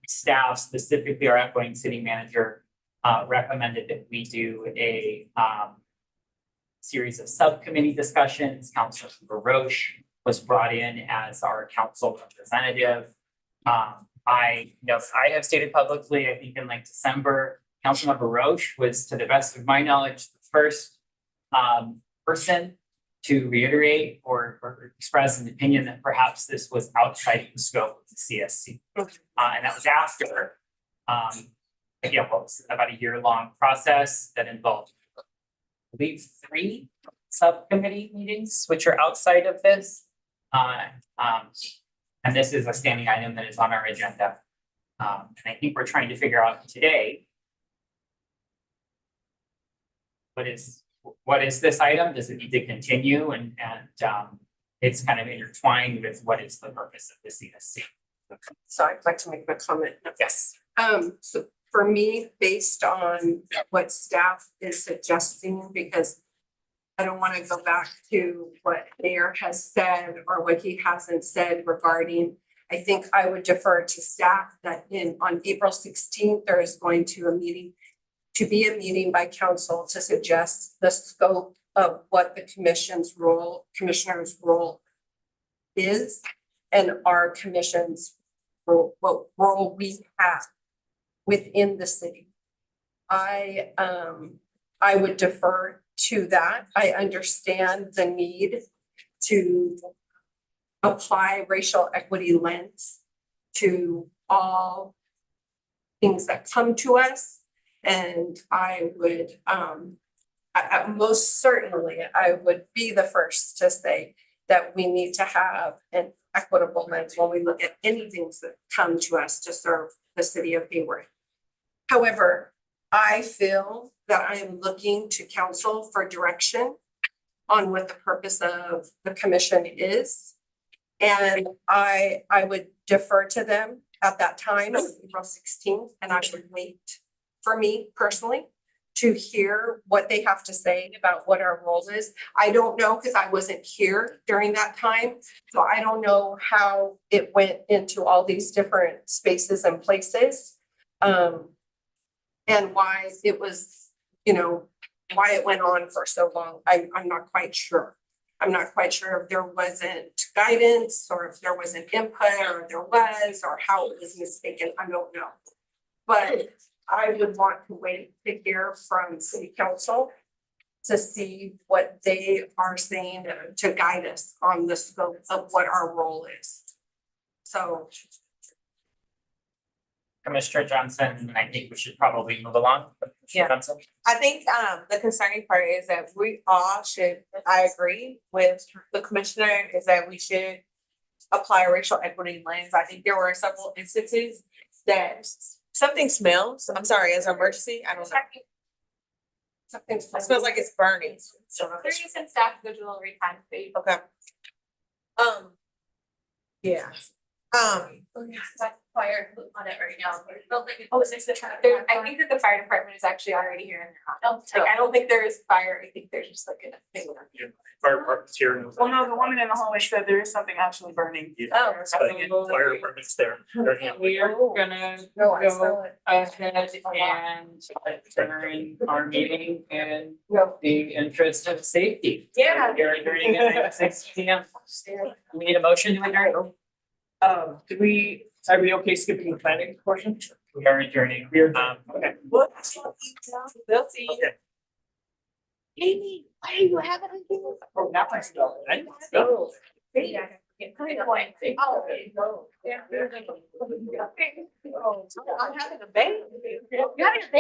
staff, specifically our outgoing city manager, recommended that we do a series of subcommittee discussions. Councilmember Roche was brought in as our council representative. I have stated publicly, I think in like December, Councilmember Roche was, to the best of my knowledge, the first person to reiterate or express an opinion that perhaps this was outside the scope of the CSC. And that was after, about a year-long process that involved, I believe, 3 subcommittee meetings, which are outside of this. And this is a standing item that is on our agenda. And I think we're trying to figure out today, what is this item? Does it need to continue? And it's kind of intertwined with what is the purpose of the CSC. So I'd like to make a comment. Yes. So for me, based on what staff is suggesting, because I don't want to go back to what Mayor has said or what he hasn't said regarding, I think I would defer to staff that on April 16th, there is going to be a meeting by council to suggest the scope of what the commissioner's role is and our commission's role, what role we have within the city. I would defer to that. I understand the need to apply racial equity lens to all things that come to us. And I would, most certainly, I would be the first to say that we need to have an equitable lens when we look at any things that come to us to serve the city of Hayward. However, I feel that I am looking to council for direction on what the purpose of the commission is. And I would defer to them at that time, on April 16th, and I would wait for me personally to hear what they have to say about what our role is. I don't know because I wasn't here during that time. So I don't know how it went into all these different spaces and places. And why it was, you know, why it went on for so long, I'm not quite sure. I'm not quite sure if there wasn't guidance or if there wasn't input or if there was, or how it was mistaken, I don't know. But I would want to wait to hear from city council to see what they are saying to guide us on the scope of what our role is. So Commissioner Johnson, I think we should probably move along. Yeah. Johnson? I think the concerning part is that we all should, I agree with the commissioner, is that we should apply a racial equity lens. I think there were several instances that something smells, I'm sorry, as an emergency, I don't know. something. It smells like it's burning. There is some staff visual recon fee. Okay. Yeah. That's fire on it right now. Oh, is this there, I think that the fire department is actually already here in their office. Like, I don't think there is fire, I think there's just like a thing. Fire department's here. Well, no, the woman in the hallway said there is something actually burning. Oh. Fire department's there. They're handling We it. are gonna No, I go saw it. ahead and adjourn our meeting in the interest of safety. Yeah. We're adjourning at 6 p.m. We need a motion to adjourn. Are we okay skipping the planning portion? We are adjourning. Okay. They'll see. Okay. Amy, why are you having a thing? Oh, that one's done. Go. Yeah. Oh, yeah. I'm having a baby. You're having a baby?